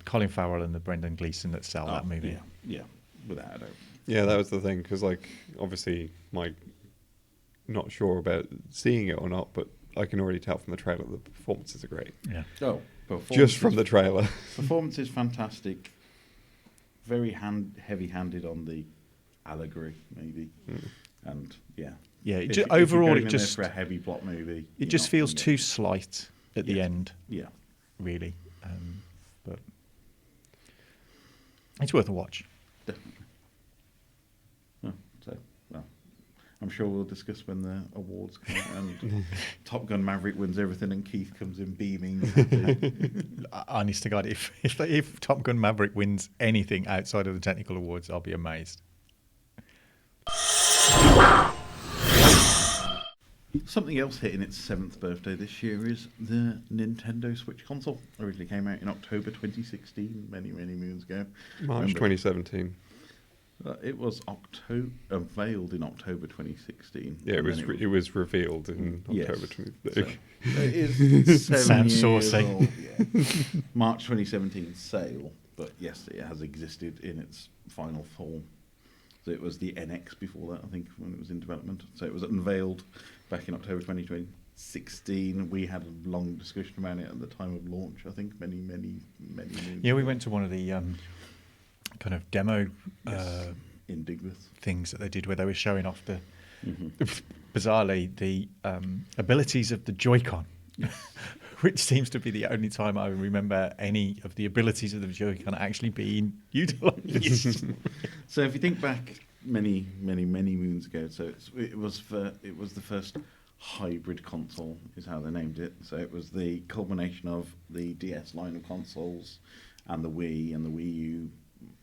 Colin Farrell and the Brendan Gleeson that sell that movie. Yeah, without a doubt. Yeah, that was the thing because, like, obviously, not sure about seeing it or not, but I can already tell from the trailer the performances are great. Yeah. Oh, just from the trailer. Performance is fantastic. Very heavy-handed on the allegory, maybe, and yeah. Yeah, if overall, it just for a heavy plot movie. It just feels too slight at the end. Yeah, really, but it's worth a watch. Definitely. I'm sure we'll discuss when the awards come out and Top Gun Maverick wins everything and Keith comes in beaming. Honest to God, if Top Gun Maverick wins anything outside of the technical awards, I'll be amazed. Something else hitting its 7th birthday this year is the Nintendo Switch console. Originally came out in October 2016, many, many moons ago. March 2017. It was unveiled in October 2016. Yeah, it was revealed in Yes. October 2016. So it is 7 Sounds years saucy. old. Yeah. March 2017 sale, but yes, it has existed in its final form. So it was the NX before that, I think, when it was in development. So it was unveiled back in October 2016. We had a long discussion about it at the time of launch, I think, many moons Yeah, we ago. went to one of the kind of demo Yes, in Digworth. things that they did where they were showing off the, Mm-hmm. bizarrely, the abilities of the Joy-Con, which seems to be the only time I remember any of the abilities of the Joy-Con actually being utilised. So if you think back many moons ago, so it was the first hybrid console, is how they named it. So it was the culmination of the DS line of consoles and the Wii and the Wii U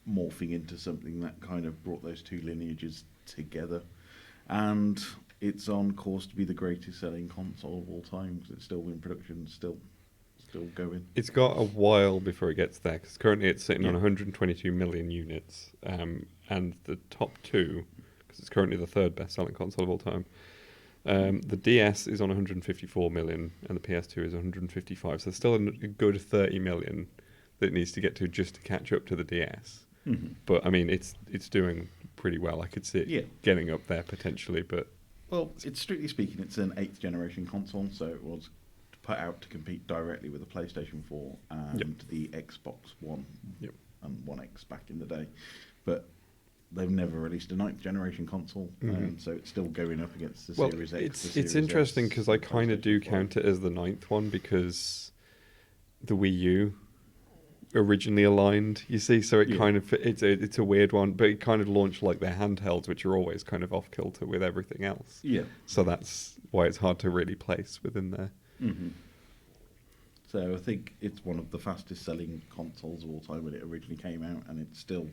morphing into something that kind of brought those two lineages together. And it's on course to be the greatest selling console of all time, because it's still in production, still going. It's got a while before it gets there, because currently it's sitting on Yeah. 122 million units, and the top two, because it's currently the third best-selling console of all time. The DS is on 154 million, and the PS2 is 155. So there's still a good 30 million that it needs to get to just to catch up to the DS. Mm-hmm. But I mean, it's doing pretty well. I could see it Yeah. getting up there potentially, but Well, it's strictly speaking, it's an 8th generation console, so it was put out to compete directly with the PlayStation 4 and Yep. the Xbox One Yep. and One X back in the day. But they've never released a 9th generation console, so it's still going up against the well, Series X. it's the Series interesting S, because I the kind of do PlayStation 4. count it as the ninth one because the Wii U originally aligned. You see, so it Yeah. kind of it's a weird one, but it kind of launched like their handhelds, which are always kind of off kilter with everything else. Yeah. So that's why it's hard to really place within there. hmm So I think it's one of the fastest selling consoles of all time when it originally came out, and it's still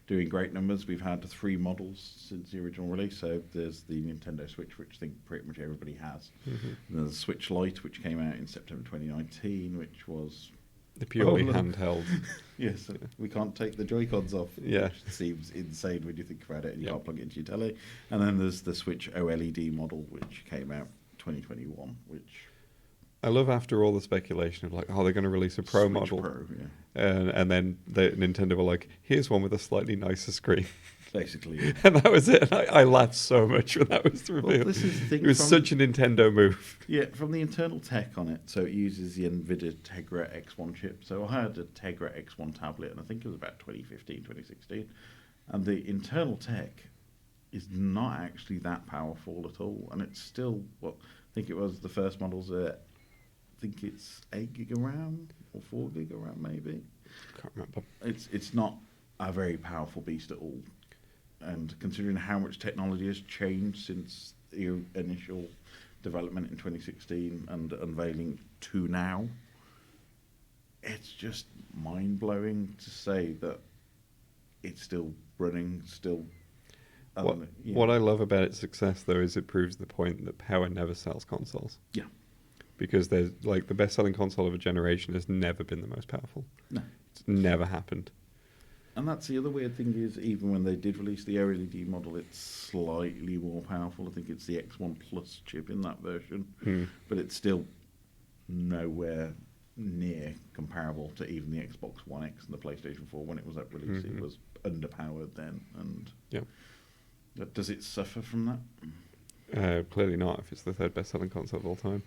doing great numbers. We've had 3 models since the original release. So there's the Nintendo Switch, which I think pretty much everybody has. And there's the Switch Lite, which came out in September 2019, which was The purely look. handheld. yes, we can't take the Joy-Cons off. Yeah. Which seems insane when you think about it, and you Yep. can't plug it into your telly. And then there's the Switch OLED model, which came out 2021, which I love after all the speculation of like, oh, they're going to release a Pro Switch model, Pro, yeah. and then Nintendo were like, here's one with a slightly nicer screen. Basically. And that was it. And I laughed so much when that was revealed. this is the thing It was from- such a Nintendo move. Yeah, from the internal tech on it, so it uses the NVIDIA Tegra X1 chip. So I had a Tegra X1 tablet, and I think it was about 2015, 2016. And the internal tech is not actually that powerful at all. And it's still, I think it was the first models at, I think it's 8 gig of RAM or 4 gig of RAM maybe. Can't remember. It's not a very powerful beast at all. And considering how much technology has changed since the initial development in 2016 and unveiling to now, it's just mind-blowing to say that it's still running, still... What I love about its success, though, is it proves the point that power never sells consoles. Yeah. Because there's like the best-selling console of a generation has never been the most powerful. No. It's never happened. And that's the other weird thing is, even when they did release the OLED model, it's slightly more powerful. I think it's the X1 Plus chip in that version, but it's still nowhere near comparable to even the Xbox One X and the PlayStation 4 when it was at release. It was underpowered then. And does it suffer from that? Clearly not, if it's the third best-selling console of all time.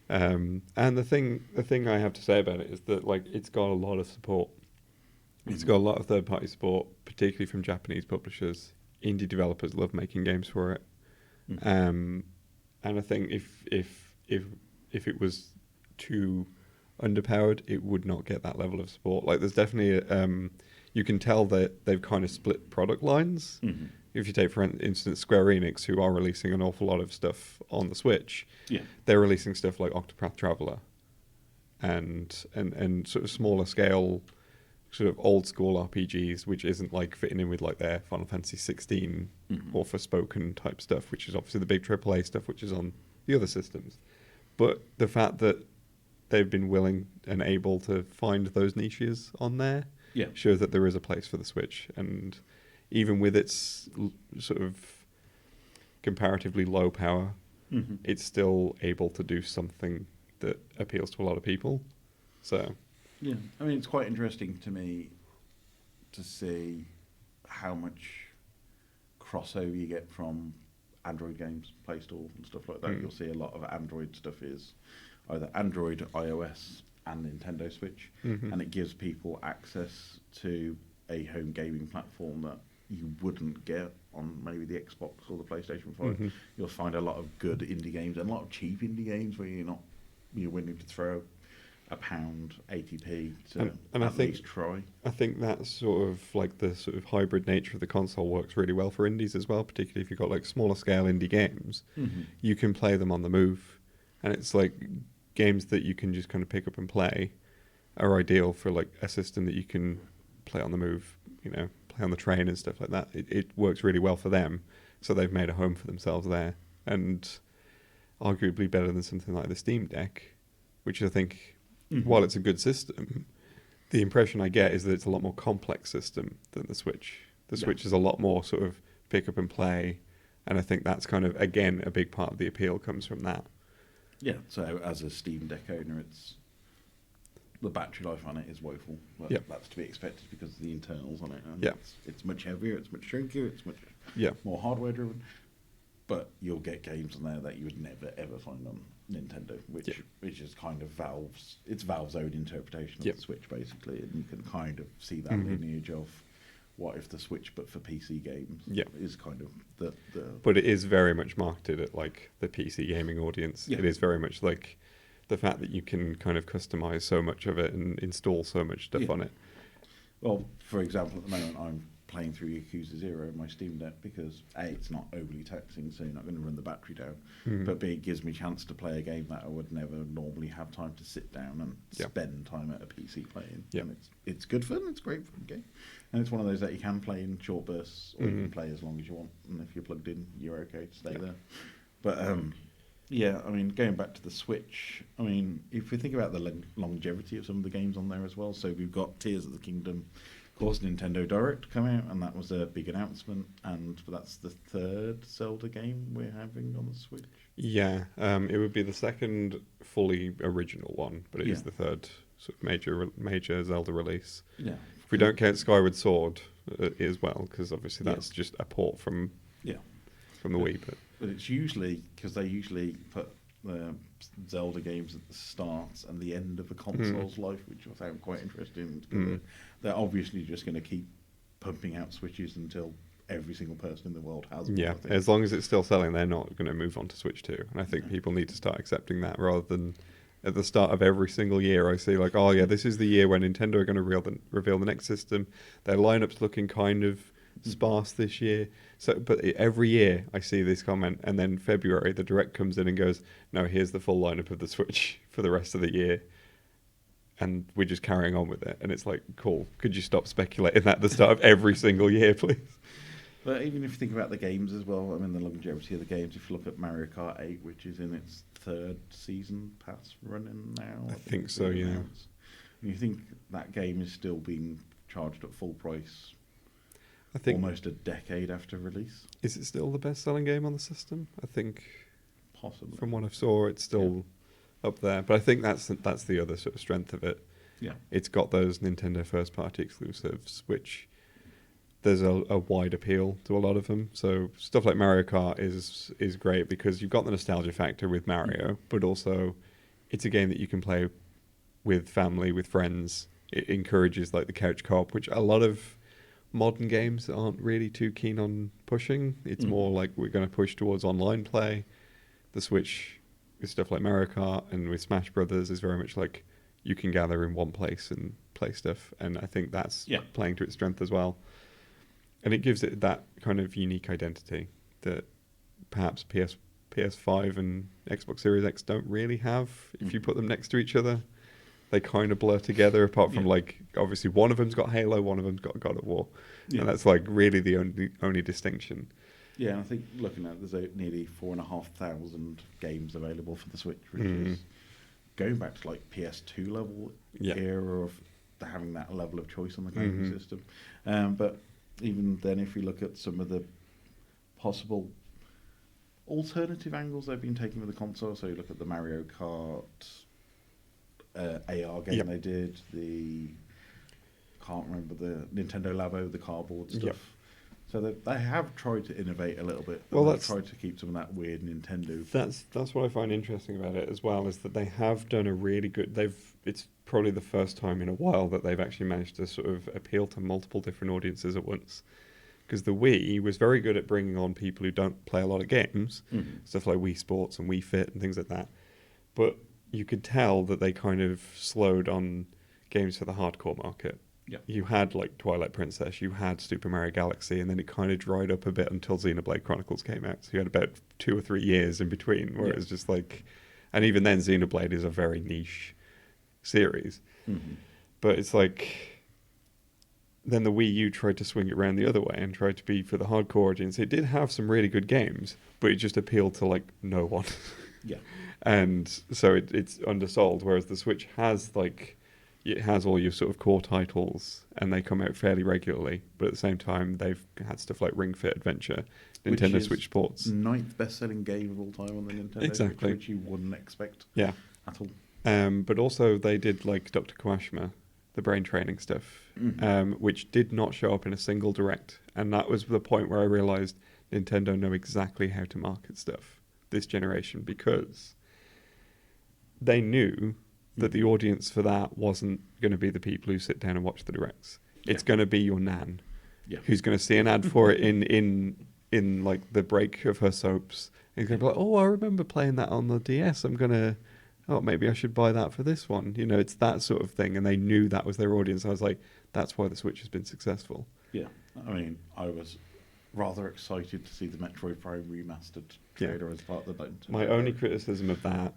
And the thing I have to say about it is that like it's got a lot of support. It's got a lot of third-party support, particularly from Japanese publishers. Indie developers love making games for it, and I think if it was too underpowered, it would not get that level of support. Like, there's definitely you can tell that they've kind of split product lines. If you take, for instance, Square Enix, who are releasing an awful lot of stuff on the Switch, they're releasing stuff like Octopath Traveler, and sort of smaller scale, sort of old school RPGs, which isn't like fitting in with like their Final Fantasy 16 or Forspoken type stuff, which is obviously the big AAA stuff, which is on the other systems. But the fact that they've been willing and able to find those niches on there shows that there is a place for the Switch. And even with its sort of comparatively low power, it's still able to do something that appeals to a lot of people. So, yeah, I mean, it's quite interesting to me to see how much crossover you get from Android games, Play Store and stuff like that. You'll see a lot of Android stuff is either Android, iOS, and Nintendo Switch, and it gives people access to a home gaming platform that you wouldn't get on maybe the Xbox or the PlayStation 5. You'll find a lot of good indie games and a lot of cheap indie games where you're willing to throw £1 80p to and at least try. I think that sort of like the sort of hybrid nature of the console works really well for indies as well, particularly if you've got like smaller scale indie games. You can play them on the move, and it's like games that you can just kind of pick up and play are ideal for like a system that you can play on the move, play on the train and stuff like that. It works really well for them, so they've made a home for themselves there, and arguably better than something like the Steam Deck, which I think, while it's a good system, the impression I get is that it's a lot more complex system than the Switch. The Switch is a lot more sort of pick up and play, and I think that's kind of, again, a big part of the appeal comes from that. Yeah, so as a Steam Deck owner, the battery life on it is woeful. But that's to be expected because of the internals on it. And it's much heavier, it's much chunkier, it's much more hardware driven. But you'll get games on there that you would never ever find on Nintendo, which is kind of Valve's own interpretation of the Switch basically, and you can kind of see that lineage of what if the Switch but for PC games is kind of the. But it is very much marketed at like the PC gaming audience. It is very much like the fact that you can kind of customize so much of it and install so much stuff on it. Well, for example, at the moment I'm playing through Yakuza 0 on my Steam Deck because A, it's not overly taxing, so you're not going to run the battery down, but B, it gives me a chance to play a game that I would never normally have time to sit down and spend time at a PC playing. And it's good fun, it's a great fun game, and it's one of those that you can play in short bursts, or you can play as long as you want, and if you're plugged in, you're okay to stay there. But I mean, going back to the Switch, I mean, if we think about the longevity of some of the games on there as well, so we've got Tears of the Kingdom. Of course, Nintendo Direct come out, and that was a big announcement, and that's the third Zelda game we're having on the Switch. Yeah, it would be the second fully original one, but it is the third sort of major Zelda release. Yeah. If we don't count Skyward Sword as well, because obviously that's just a port from the Wii. But it's usually, because they usually put the Zelda games at the start and the end of a console's life, which I found quite interesting. They're obviously just going to keep pumping out Switches until every single person in the world has one. Yeah, as long as it's still selling, they're not going to move on to Switch 2. And I think people need to start accepting that, rather than at the start of every single year I see like, oh yeah, this is the year when Nintendo are going to reveal the next system. Their lineup's looking kind of sparse this year. So, but every year I see this comment, and then February the Direct comes in and goes, no, here's the full lineup of the Switch for the rest of the year. And we're just carrying on with it. And it's like, cool, could you stop speculating that at the start of every single year, please? But even if you think about the games as well, I mean, the longevity of the games, if you look at Mario Kart 8, which is in its third season pass running now. I think so, yeah. And you think that game is still being charged at full price, I think, almost a decade after release. Is it still the best-selling game on the system? I think, possibly. From what I saw, it's still up there. But I think that's the other sort of strength of it. Yeah, it's got those Nintendo first-party exclusives, which there's a wide appeal to a lot of them. So stuff like Mario Kart is great because you've got the nostalgia factor with Mario, but also it's a game that you can play with family, with friends. It encourages like the couch co-op, which a lot of modern games aren't really too keen on pushing. It's more like we're going to push towards online play. The Switch with stuff like Mario Kart and with Smash Brothers is very much like you can gather in one place and play stuff, and I think that's playing to its strength as well. And it gives it that kind of unique identity that perhaps PS5 and Xbox Series X don't really have. If you put them next to each other, they kind of blur together, apart from like, obviously one of them's got Halo, one of them's got God of War. Yeah. And that's like really the only distinction. Yeah, and I think looking at there's nearly 4,500 games available for the Switch, which is going back to like PS2 level era of having that level of choice on the gaming system. But even then, if you look at some of the possible alternative angles they've been taking with the console, so you look at the Mario Kart AR game they did, can't remember the Nintendo Labo, the cardboard stuff. Yep. So they have tried to innovate a little bit. Well, they've tried to keep some of that weird Nintendo. That's what I find interesting about it as well, is that they have done a really good. It's probably the first time in a while that they've actually managed to sort of appeal to multiple different audiences at once. Because the Wii was very good at bringing on people who don't play a lot of games, stuff like Wii Sports and Wii Fit and things like that. But you could tell that they kind of slowed on games for the hardcore market. Yeah. You had like Twilight Princess, you had Super Mario Galaxy, and then it kind of dried up a bit until Xenoblade Chronicles came out. So you had about 2 or 3 years in between where it was just like, and even then Xenoblade is a very niche series. But it's like, then the Wii U tried to swing it around the other way and tried to be for the hardcore audience. It did have some really good games, but it just appealed to like no one. Yeah. And so it's undersold, whereas the Switch has like, it has all your sort of core titles, and they come out fairly regularly. But at the same time, they've had stuff like Ring Fit Adventure, Nintendo Switch Sports. 9th best-selling game of all time on the Nintendo Exactly. Switch, which you wouldn't expect Yeah. at all. But also they did like Dr. Kawashima, the brain training stuff, which did not show up in a single direct. And that was the point where I realized Nintendo know exactly how to market stuff this generation, because they knew that the audience for that wasn't going to be the people who sit down and watch the directs. It's going to be your nan, who's going to see an ad for it in like the break of her soaps. And he's going to be like, oh, I remember playing that on the DS. Maybe I should buy that for this one. You know, it's that sort of thing. And they knew that was their audience. I was like, that's why the Switch has been successful. Yeah. I mean, I was rather excited to see the Metroid Prime remastered trailer as part of the Nintendo. My only criticism of that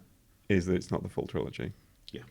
is that it's not the full trilogy. Yeah.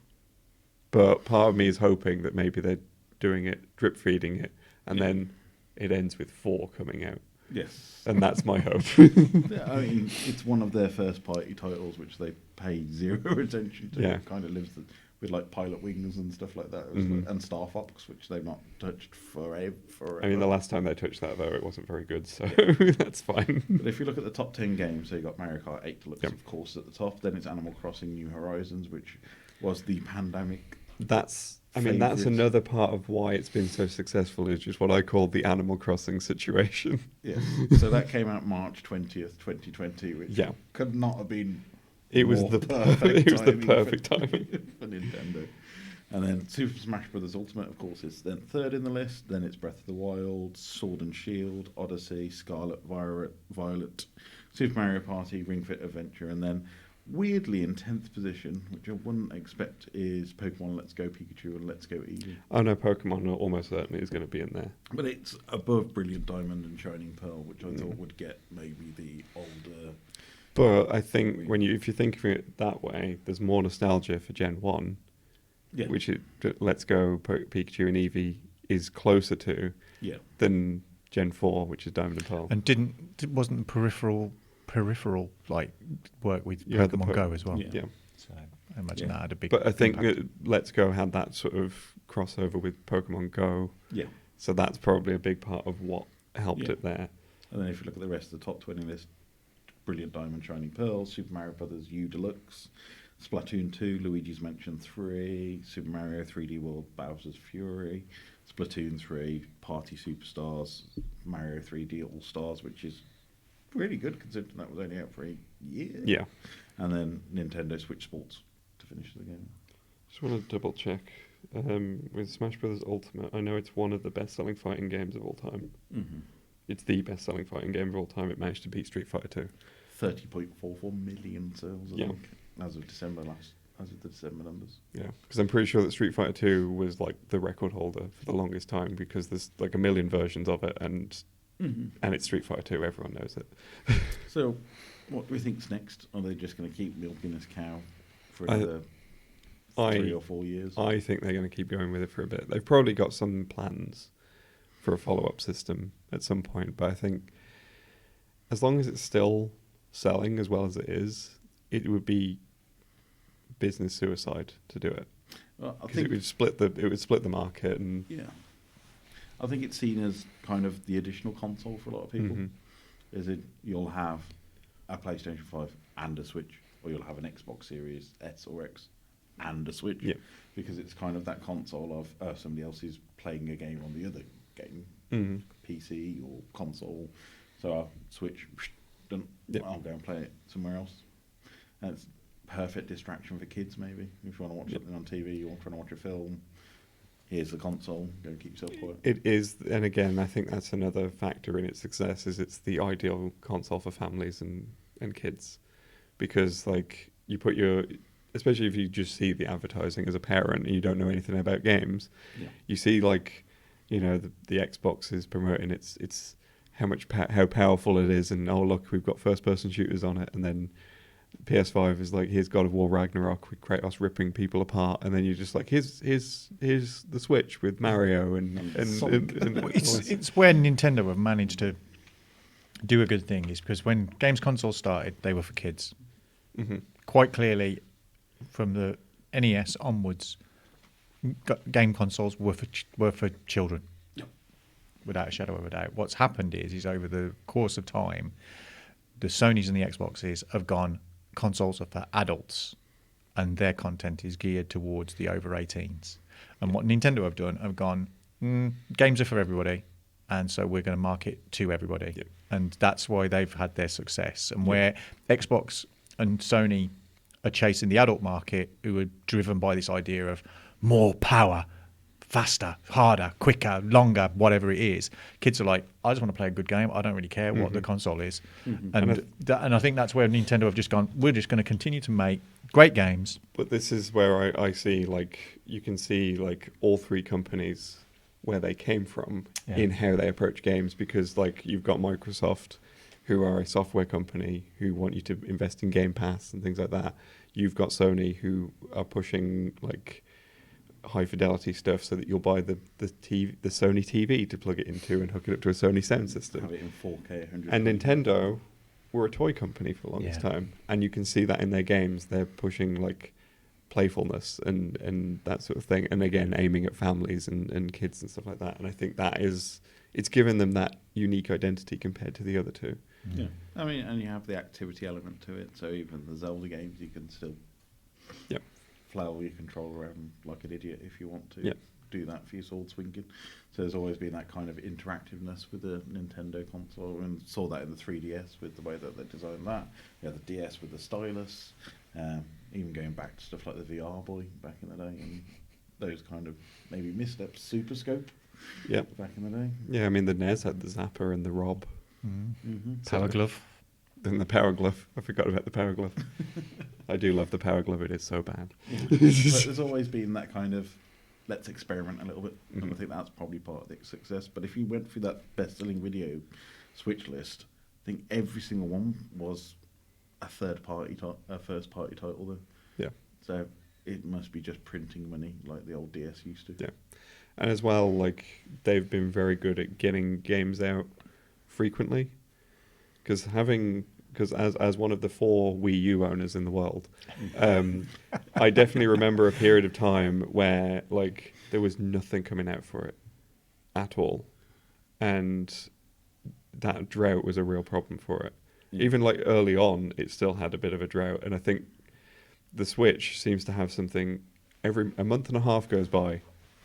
But part of me is hoping that maybe they're doing it, drip feeding it, and then it ends with 4 coming out. Yes. And that's my hope. Yeah, I mean, it's one of their first party titles, which they pay zero attention to. Yeah. It kind of lives with like Pilot Wings and stuff like that, and Star Fox, which they've not touched forever. I mean, the last time they touched that, though, it wasn't very good, so that's fine. But if you look at the top 10 games, so you got Mario Kart 8 Deluxe, of course, at the top. Then it's Animal Crossing New Horizons, which was the pandemic. That's another part of why it's been so successful, is just what I call the Animal Crossing situation. Yes. So that came out March 20th, 2020, which could not have been. It was the perfect timing for Nintendo. And then Super Smash Bros. Ultimate, of course, is then 3rd in the list. Then it's Breath of the Wild, Sword and Shield, Odyssey, Scarlet Violet, Super Mario Party, Ring Fit Adventure, and then weirdly in 10th position, which I wouldn't expect, is Pokemon Let's Go Pikachu and Let's Go Eevee. Oh no, Pokemon almost certainly is going to be in there. But it's above Brilliant Diamond and Shining Pearl, which I thought would get maybe the older. But I think if you think of it that way, there's more nostalgia for Gen 1, which Let's Go Pikachu and Eevee is closer to than Gen 4, which is Diamond and Pearl. And wasn't peripheral like work with Pokemon Go as well? Yeah. So I imagine that had a big. But I think impact. Let's Go had that sort of crossover with Pokemon Go. Yeah. So that's probably a big part of what helped it there. And then if you look at the rest of the top 20 list, Brilliant Diamond, Shining Pearl, Super Mario Bros. U Deluxe, Splatoon 2, Luigi's Mansion 3, Super Mario 3D World, Bowser's Fury, Splatoon 3, Party Superstars, Mario 3D All Stars, which is really good considering that was only out for a year. Yeah. And then Nintendo Switch Sports to finish the game. Just want to double check. With Smash Bros. Ultimate, I know it's one of the best-selling fighting games of all time. Mm-hmm. It's the best-selling fighting game of all time. It managed to beat Street Fighter 2. 30.44 million sales, I think, as of the December numbers. Yeah, because I'm pretty sure that Street Fighter 2 was like the record holder for the longest time, because there's like a million versions of it, and it's Street Fighter 2. Everyone knows it. So, what do we think's next? Are they just going to keep milking this cow for another 3 or 4 years? I think they're going to keep going with it for a bit. They've probably got some plans for a follow-up system at some point, but I think as long as it's still selling as well as it is, it would be business suicide to do it. Well, I because think it would split the market, and I think it's seen as kind of the additional console for a lot of people. Is it you'll have a PlayStation 5 and a Switch, or you'll have an Xbox Series S or X and a Switch, because it's kind of that console of somebody else is playing a game on the other game, PC or console. So I'll Switch, done. I'll go and play it somewhere else. And it's perfect distraction for kids, maybe. If you want to watch something on TV or trying to watch a film, here's the console, go and keep yourself quiet. It is, and again, I think that's another factor in its success, is it's the ideal console for families and kids. Because, like, you put especially if you just see the advertising as a parent and you don't know anything about games, you see, like, you know, the Xbox is promoting its how powerful it is, and oh look, we've got first person shooters on it, and then PS5 is like, here's God of War Ragnarok with Kratos ripping people apart, and then you're just like, here's the Switch with Mario and it's where Nintendo have managed to do a good thing, is because when games consoles started, they were for kids. Quite clearly, from the NES onwards, game consoles were for children. Without a shadow of a doubt. What's happened is over the course of time, the Sonys and the Xboxes have gone, consoles are for adults, and their content is geared towards the over 18s. And what Nintendo have done, have gone, games are for everybody, and so we're going to market to everybody. And that's why they've had their success. And where Xbox and Sony are chasing the adult market, who are driven by this idea of more power, faster, harder, quicker, longer, whatever it is. Kids are like, I just want to play a good game. I don't really care what the console is. And I think that's where Nintendo have just gone, we're just going to continue to make great games. But this is where I see, like, you can see, like, all three companies where they came from in how they approach games, because, like, you've got Microsoft, who are a software company who want you to invest in Game Pass and things like that. You've got Sony, who are pushing, like, high fidelity stuff so that you'll buy the Sony TV to plug it into and hook it up to a Sony sound system. Have it in 4K, 100. And Nintendo were a toy company for the longest time, and you can see that in their games. They're pushing, like, playfulness and that sort of thing, and again aiming at families and kids and stuff like that. And I think it's given them that unique identity compared to the other two. I mean, and you have the activity element to it, so even the Zelda games, you can still flail your controller around like an idiot if you want to do that for your sword swinging. So there's always been that kind of interactiveness with the Nintendo console, and saw that in the 3DS with the way that they designed that. You had the DS with the stylus, even going back to stuff like the VR Boy back in the day, and those kind of maybe missteps. Super Scope back in the day. Yeah, I mean, the NES had the Zapper and the Rob. Power Glove. Then the Power Glove. I forgot about the Power Glove. I do love the Power Glove. It is so bad. But there's always been that kind of, let's experiment a little bit. And I think that's probably part of the success. But if you went through that best-selling video Switch list, I think every single one was a first-party title though. Yeah. So it must be just printing money like the old DS used to. Yeah. And as well, like, they've been very good at getting games out frequently. Because as one of the 4 Wii U owners in the world, I definitely remember a period of time where, like, there was nothing coming out for it at all, and that drought was a real problem for it. Even, like, early on, it still had a bit of a drought, and I think the Switch seems to have something. Every a month and a half goes by,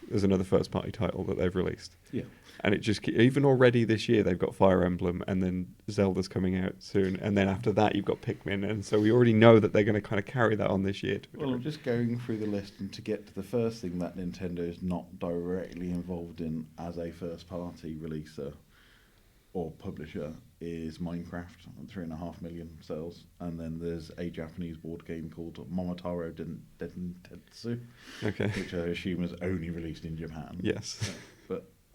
there's another first-party title that they've released. Yeah. And it just, even already this year, they've got Fire Emblem, and then Zelda's coming out soon. And then after that, you've got Pikmin. And so we already know that they're going to kind of carry that on this year. Well, I'm just going through the list, and to get to the first thing that Nintendo is not directly involved in as a first-party releaser or publisher is Minecraft, 3.5 million sales. And then there's a Japanese board game called Momotaro Densetsu, which I assume is only released in Japan. Yes.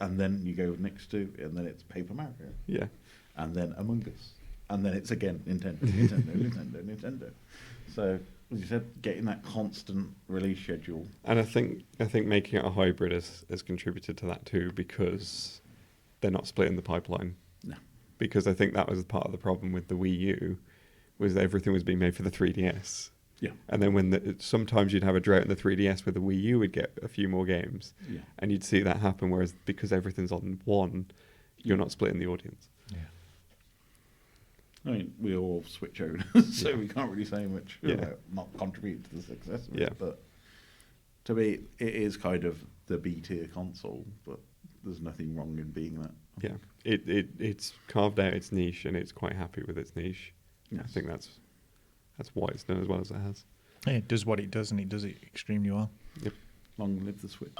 And then you go next to, and then it's Paper Mario. Yeah. And then Among Us. And then it's again Nintendo. So, as you said, getting that constant release schedule. And I think making it a hybrid has contributed to that too, because they're not splitting the pipeline. No. Because I think that was part of the problem with the Wii U, was that everything was being made for the 3DS. Yeah. And then sometimes you'd have a drought in the 3DS with the Wii U would get a few more games. Yeah. And you'd see that happen, whereas because everything's on one, you're not splitting the audience. Yeah. I mean, we're all Switch owners, so we can't really say much Yeah. about not contributing to the success of Yeah. it. But to me, it is kind of the B-tier console, but there's nothing wrong in being that. Yeah. It's carved out its niche, and it's quite happy with its niche. Yes. I think that's why it's done as well as it has. Yeah, it does what it does, and it does it extremely well. Yep. Long live the Switch.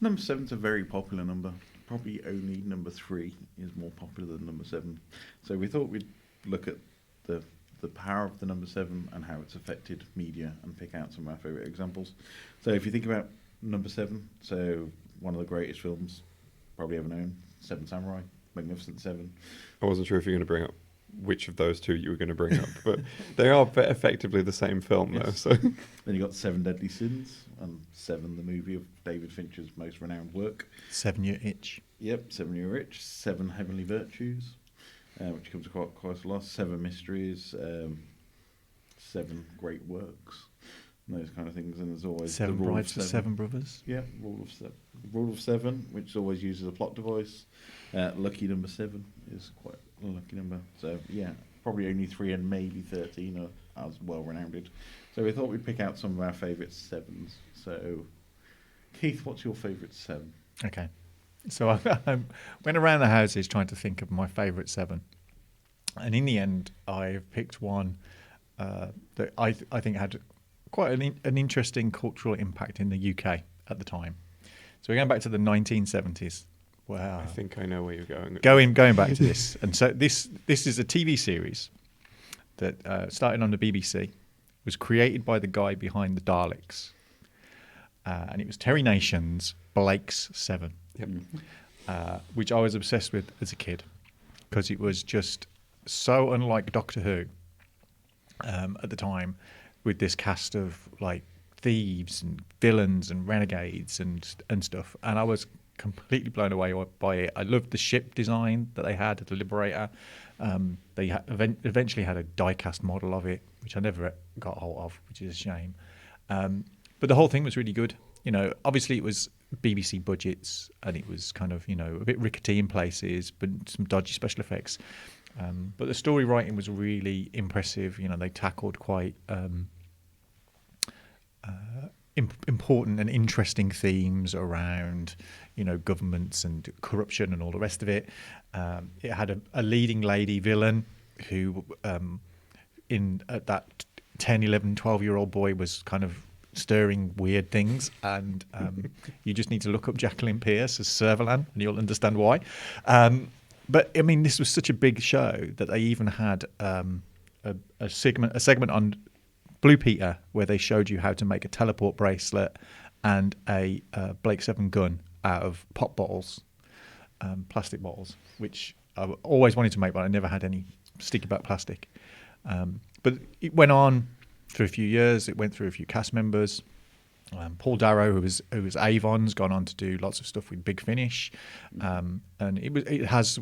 Number 7's a very popular number. Probably only number 3 is more popular than number 7. So we thought we'd look at the power of the number 7 and how it's affected media and pick out some of our favourite examples. So if you think about number 7, so one of the greatest films probably ever known, Seven Samurai, Magnificent Seven. I wasn't sure if you were going to bring up which of those two you were going to bring up, but they are effectively the same film, though. Yes. So Then you got Seven Deadly Sins, and Seven, the movie of David Fincher's most renowned work. 7-Year Itch. Yep, 7 Year Itch, Seven Heavenly Virtues, which comes quite a lot. 7 Mysteries, 7 Great Works, and those kind of things. And there's always Seven the Rule Brides of for Seven Brothers. Yeah, Rule of Seven, which always uses a plot device. Lucky number 7 is quite a lucky number. So yeah, probably only 3 and maybe 13 are as well renowned. So we thought we'd pick out some of our favourite 7s. So Keith, what's your favourite 7? Okay. So I went around the houses trying to think of my favourite 7. And in the end, I picked one that I think had quite an interesting cultural impact in the UK at the time. So we're going back to the 1970s. Wow. I think I know where you're going. Going back to this. And so this is a TV series that started on the BBC, was created by the guy behind the Daleks. And it was Terry Nation's Blake's 7. Yep. Which I was obsessed with as a kid because it was just so unlike Doctor Who at the time, with this cast of like thieves and villains and renegades and stuff, and I was completely blown away by it. I loved the ship design that they had, the Liberator. They eventually had a die-cast model of it, which I never got hold of, which is a shame. But the whole thing was really good. You know, obviously it was BBC budgets, and it was kind of, you know, a bit rickety in places, but some dodgy special effects. But the story writing was really impressive. You know, they tackled quite important and interesting themes around, you know, governments and corruption and all the rest of it. It had a leading lady villain who, at that 10, 11, 12-year-old boy was kind of stirring weird things, and you just need to look up Jacqueline Pierce as Servalan and you'll understand why. But I mean, this was such a big show that they even had a segment on Blue Peter where they showed you how to make a teleport bracelet and a Blake 7 gun out of pop bottles, plastic bottles, which I always wanted to make, but I never had any sticky back plastic. But it went on for a few years. It went through a few cast members. Paul Darrow, who was Avon's, gone on to do lots of stuff with Big Finish, and it has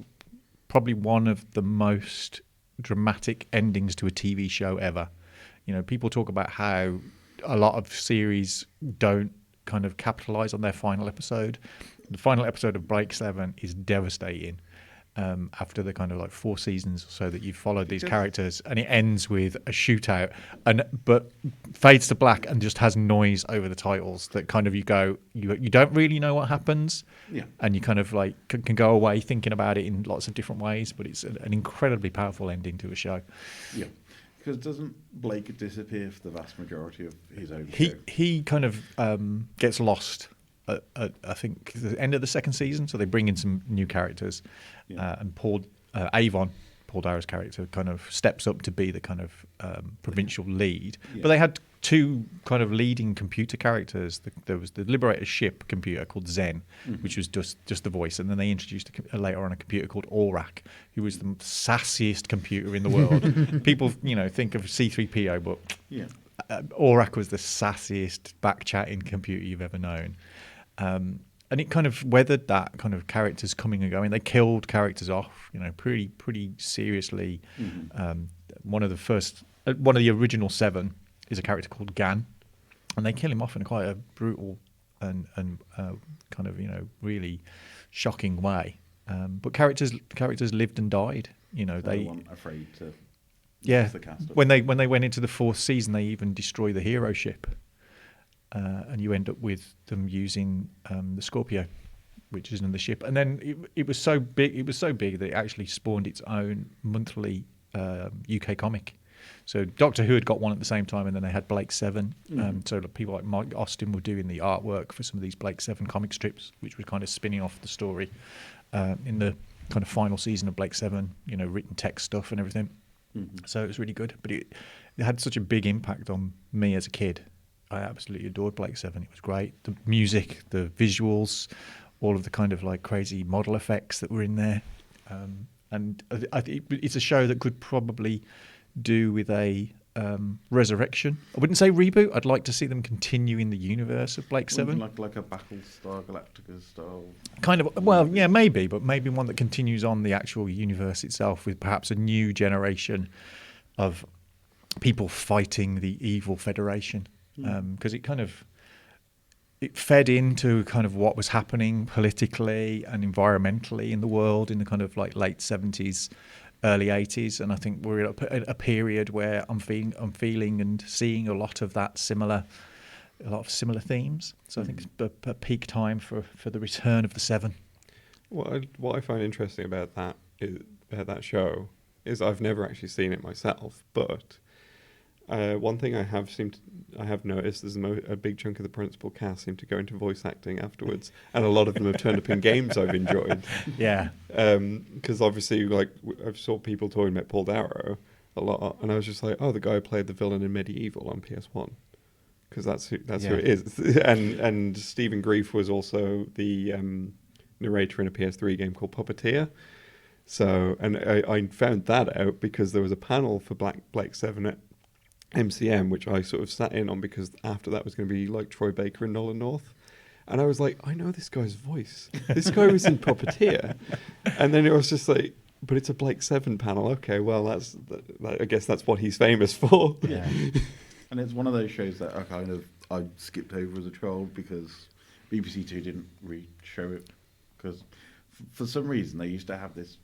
probably one of the most dramatic endings to a TV show ever. You know, people talk about how a lot of series don't kind of capitalize on their final episode. The final episode of Blake 7 is devastating. After the kind of like 4 seasons or so that you've followed these characters, and it ends with a shootout, but fades to black and just has noise over the titles that kind of you don't really know what happens, and you kind of like can go away thinking about it in lots of different ways, but it's an incredibly powerful ending to a show. Yeah, because doesn't Blake disappear for the vast majority of his own He show? he kind of gets lost at I think the end of the 2nd season, so they bring in some new characters. And Paul Darrow's character, kind of steps up to be the kind of provincial lead. Yeah. But they had 2 kind of leading computer characters. There was the Liberator ship computer called Zen, which was just the voice, and then they introduced later on a computer called Aurak, who was the sassiest computer in the world. People, you know, think of C3PO, but Aurak was the sassiest back-chatting computer you've ever known. and it kind of weathered that kind of characters coming and going. They killed characters off, pretty seriously. One of the original 7 is a character called Gan, and they kill him off in quite a brutal and kind of really shocking way. But characters lived and died. They weren't afraid to. Yeah, The cast when they went into the 4th season, they even destroy the hero ship, and you end up with them using the Scorpio, which is in the ship. And then it was so big. It was so big that it actually spawned its own monthly UK comic. So Doctor Who had got one at the same time, and then they had Blake 7. So people like Mike Austin were doing the artwork for some of these Blake 7 comic strips, which were kind of spinning off the story in the kind of final season of Blake 7. Written text stuff and everything. So it was really good, but it had such a big impact on me as a kid. I absolutely adored Blake 7. It was great. The music, the visuals, all of the kind of like crazy model effects that were in there. And I think it's a show that could probably do with a resurrection. I wouldn't say reboot. I'd like to see them continue in the universe of Blake 7. Like a Battlestar Galactica style. Kind of, well, yeah, maybe, but maybe one that continues on the actual universe itself with perhaps a new generation of people fighting the evil Federation. Because it fed into kind of what was happening politically and environmentally in the world in the kind of like late 70s, early 80s, and I think we're at a period where I'm feeling and seeing a lot of similar themes. So I think it's a peak time for the return of the 7. What I find interesting about that show is I've never actually seen it myself, but one thing I have noticed is a big chunk of the principal cast seem to go into voice acting afterwards, and a lot of them have turned up in games I've enjoyed. Yeah. Because obviously, like, I've saw people talking about Paul Darrow a lot, and I was just like, oh, the guy who played the villain in Medieval on PS1, because that's who it is. And Stephen Grief was also the narrator in a PS3 game called Puppeteer. So, and I found that out because there was a panel for Blake 7 at MCM, which I sort of sat in on because after that was going to be like Troy Baker and Nolan North. And I was like, I know this guy's voice. This guy was in Puppeteer. And then it was just like, but it's a Blake 7 panel. Okay, well, I guess that's what he's famous for. Yeah. And it's one of those shows that I skipped over as a child because BBC Two didn't re-show it. Because for some reason they used to have this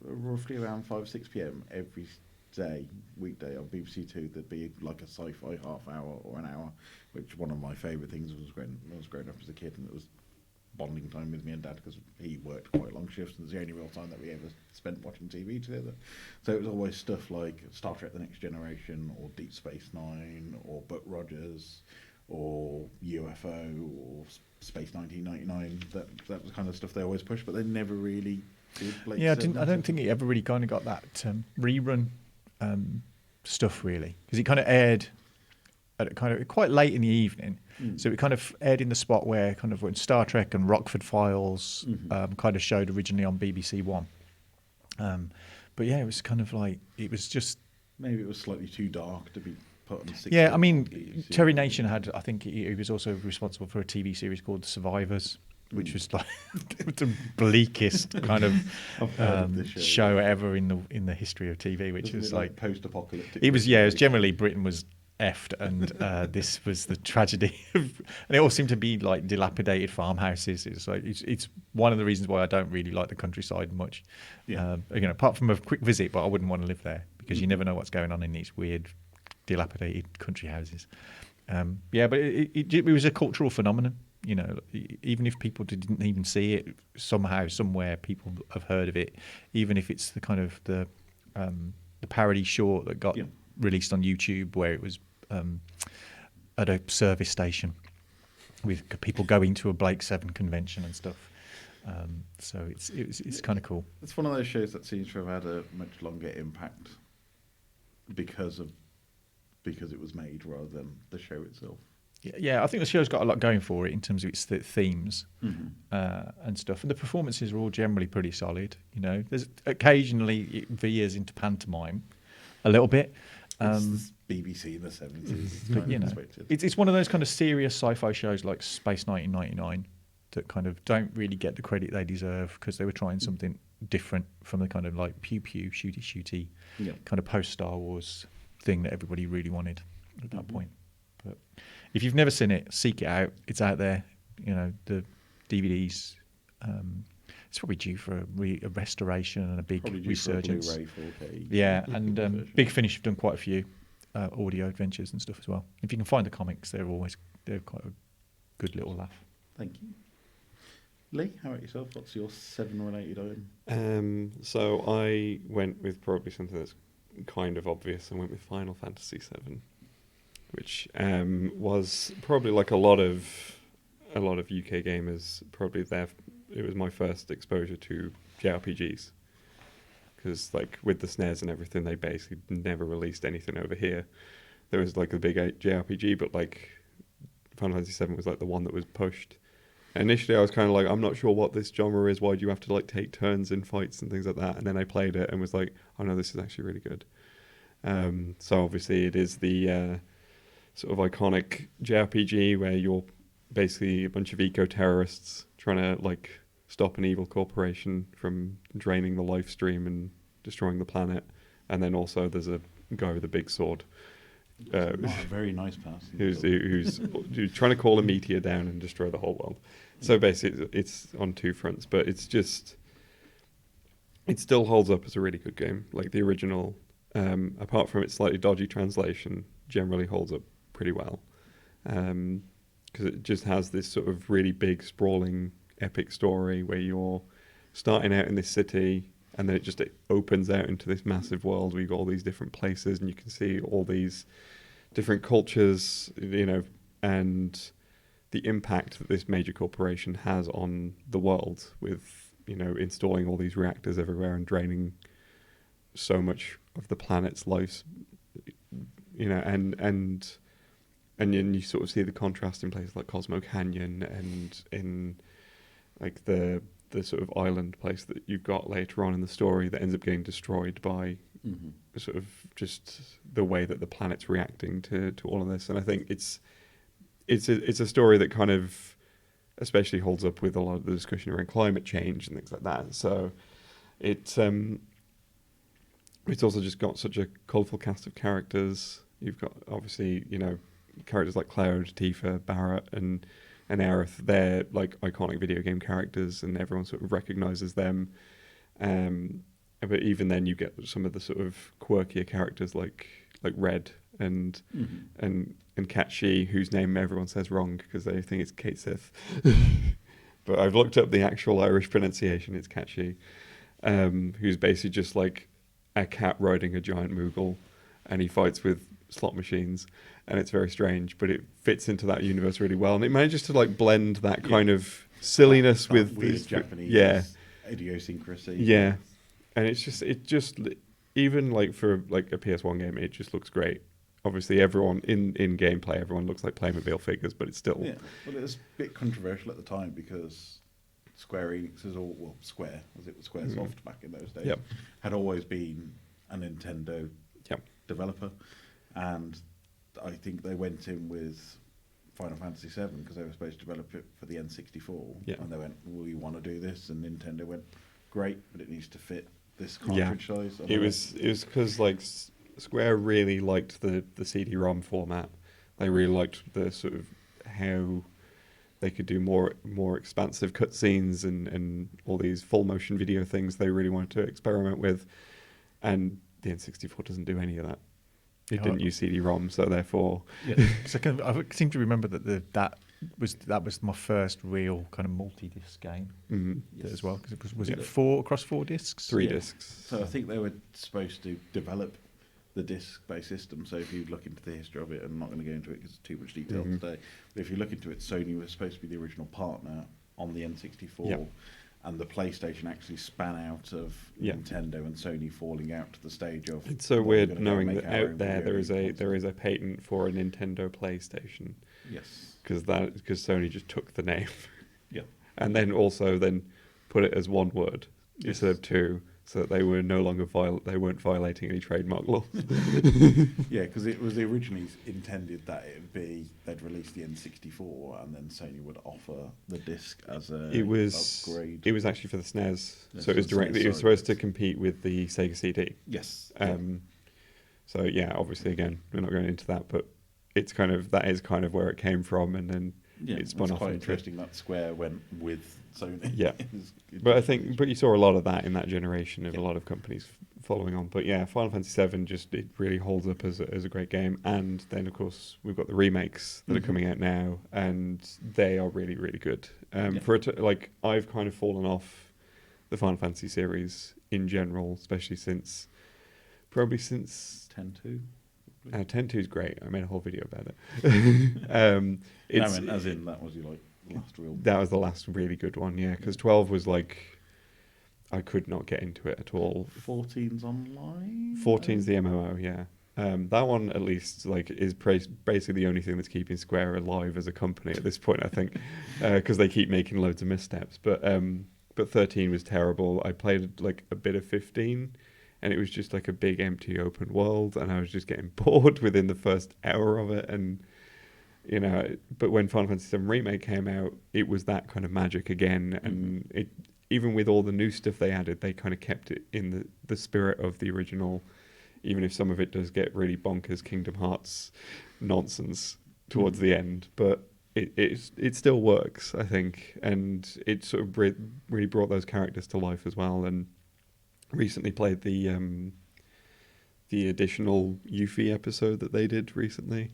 roughly around 5-6 p.m. every day, weekday on BBC Two. There'd be like a sci-fi half hour or an hour, which one of my favourite things was growing up as a kid, and it was bonding time with me and Dad because he worked quite long shifts, and it was the only real time that we ever spent watching TV together. So it was always stuff like Star Trek: The Next Generation, or Deep Space Nine, or Buck Rogers, or UFO, or Space 1999. That was the kind of stuff they always pushed, but they never really did. Yeah, I don't think it ever really kind of got that rerun stuff really, because it kind of aired at kind of quite late in the evening. So it kind of aired in the spot where kind of when Star Trek and Rockford Files kind of showed originally on BBC One. But yeah, it was kind of like, it was just, maybe it was slightly too dark to be put on 6. Yeah, I mean, Terry Nation had, I think he was also responsible for a TV series called The Survivors, which was like the bleakest kind of show ever in the history of TV, which was like post-apocalyptic. It was generally Britain was effed, and this was the tragedy and it all seemed to be like dilapidated farmhouses. It's like it's one of the reasons why I don't really like the countryside much. Apart from a quick visit, but I wouldn't want to live there because you never know what's going on in these weird dilapidated country houses. But it was a cultural phenomenon. Even if people didn't even see it, somehow, somewhere, people have heard of it. Even if it's the kind of the parody short that got released on YouTube, where it was at a service station with people going to a Blake 7 convention and stuff. So it's kind of cool. It's one of those shows that seems to have had a much longer impact because it was made rather than the show itself. Yeah, I think the show's got a lot going for it in terms of its themes and stuff. And the performances are all generally pretty solid. There's occasionally it veers into pantomime a little bit. It's BBC in the 70s. But, it's one of those kind of serious sci-fi shows like Space 1999, that kind of don't really get the credit they deserve because they were trying something different from the kind of like pew pew shooty shooty kind of post Star Wars thing that everybody really wanted at that point. But if you've never seen it, seek it out. It's out there. You know, the DVDs. It's probably due for a restoration and a big resurgence. For a Blu-ray 4K. Yeah, and Big Finish have done quite a few audio adventures and stuff as well. If you can find the comics, they're quite a good little laugh. Thank you. Lee, how about yourself? What's your 7 related item? So I went with probably something that's kind of obvious. I went with Final Fantasy VII, which was probably like a lot of UK gamers. Probably it was my first exposure to JRPGs, because like with the SNES and everything, they basically never released anything over here. There was like a big JRPG, but like Final Fantasy VII was like the one that was pushed. Initially, I was kind of like, I'm not sure what this genre is. Why do you have to like take turns in fights and things like that? And then I played it and was like, oh no, this is actually really good. So obviously, it is the sort of iconic JRPG where you're basically a bunch of eco-terrorists trying to like stop an evil corporation from draining the life stream and destroying the planet. And then also there's a guy with a big sword. A very nice person. Who's trying to call a meteor down and destroy the whole world. So basically, it's on two fronts, but it's just, it still holds up as a really good game. Like the original, apart from its slightly dodgy translation, generally holds up pretty well. Because it just has this sort of really big, sprawling, epic story where you're starting out in this city, and then it opens out into this massive world where you've got all these different places, and you can see all these different cultures, you know, and the impact that this major corporation has on the world with, you know, installing all these reactors everywhere and draining so much of the planet's life, you know, and then you sort of see the contrast in places like Cosmo Canyon and in like the sort of island place that you've got later on in the story that ends up getting destroyed by sort of just the way that the planet's reacting to all of this. And I think it's a story that kind of especially holds up with a lot of the discussion around climate change and things like that. So it's also just got such a colourful cast of characters. You've got obviously, you know, characters like Cloud, Tifa, Barrett, and Aerith. They're like iconic video game characters, and everyone sort of recognises them. But even then, you get some of the sort of quirkier characters like Red and Cat She, whose name everyone says wrong because they think it's Kate Sith. But I've looked up the actual Irish pronunciation. It's Cat She, who's basically just like a cat riding a giant Moogle, and he fights with slot machines, and it's very strange, but it fits into that universe really well, and it manages to like blend that kind of silliness with weird these Japanese idiosyncrasy. Yeah, and it just even like for like a PS1 game, it just looks great. Obviously, everyone in gameplay, everyone looks like Playmobil figures, but it's still Well, it was a bit controversial at the time because Square Enix Square Squaresoft back in those days had always been a Nintendo developer, and I think they went in with Final Fantasy VII because they were supposed to develop it for the N64, and they went, "We want to do this," and Nintendo went, "Great, but it needs to fit this cartridge size." It was because like Square really liked the CD-ROM format. They really liked the sort of how they could do more expansive cutscenes and all these full motion video things they really wanted to experiment with, and the N64 doesn't do any of that. It didn't use CD-ROM, so therefore, I seem to remember that was my first real kind of multi-disc game as well. Because was it across 4 discs? 3 discs. So I think they were supposed to develop the disc-based system. So if you look into the history of it, and I'm not going to go into it because it's too much detail today, but if you look into it, Sony was supposed to be the original partner on the N64, and the PlayStation actually span out of Nintendo and Sony falling out to the stage of. It's so weird knowing that out there is a patent for a Nintendo PlayStation. Yes. Because Sony just took the name. Yeah. And then put it as one word instead of 2. so that they were no longer they weren't violating any trademark laws. Yeah, because it was originally intended that they'd release the N64 and then Sony would offer the disc as a upgrade. It was actually for the SNES, Yes, so it was for the directly. SNES, It was supposed to compete with the Sega CD. Yes. So yeah, obviously again we're not going into that, but it's that is kind of where it came from, and then it spun off. Quite interesting that Square went with Sony. Yeah, but you saw a lot of that in that generation of a lot of companies following on. But yeah, Final Fantasy VII it really holds up as a great game, and then of course we've got the remakes that are coming out now, and they are really really good. I've kind of fallen off the Final Fantasy series in general, especially since 10-2. 10-2 is great. I made a whole video about it. As in that was your last real. That was the last really good one, yeah. Because 12 was I could not get into it at all. 14's online. 14's the MMO, yeah. That one at least is basically the only thing that's keeping Square alive as a company at this point, I think, because they keep making loads of missteps. But 13 was terrible. I played a bit of 15. And it was just a big empty open world, and I was just getting bored within the first hour of it. And but when Final Fantasy VII Remake came out, it was that kind of magic again. And it, even with all the new stuff they added, they kind of kept it in the spirit of the original, even if some of it does get really bonkers Kingdom Hearts nonsense towards the end. But it still works, I think, and it sort of really brought those characters to life as well. And recently played the additional Yuffie episode that they did recently,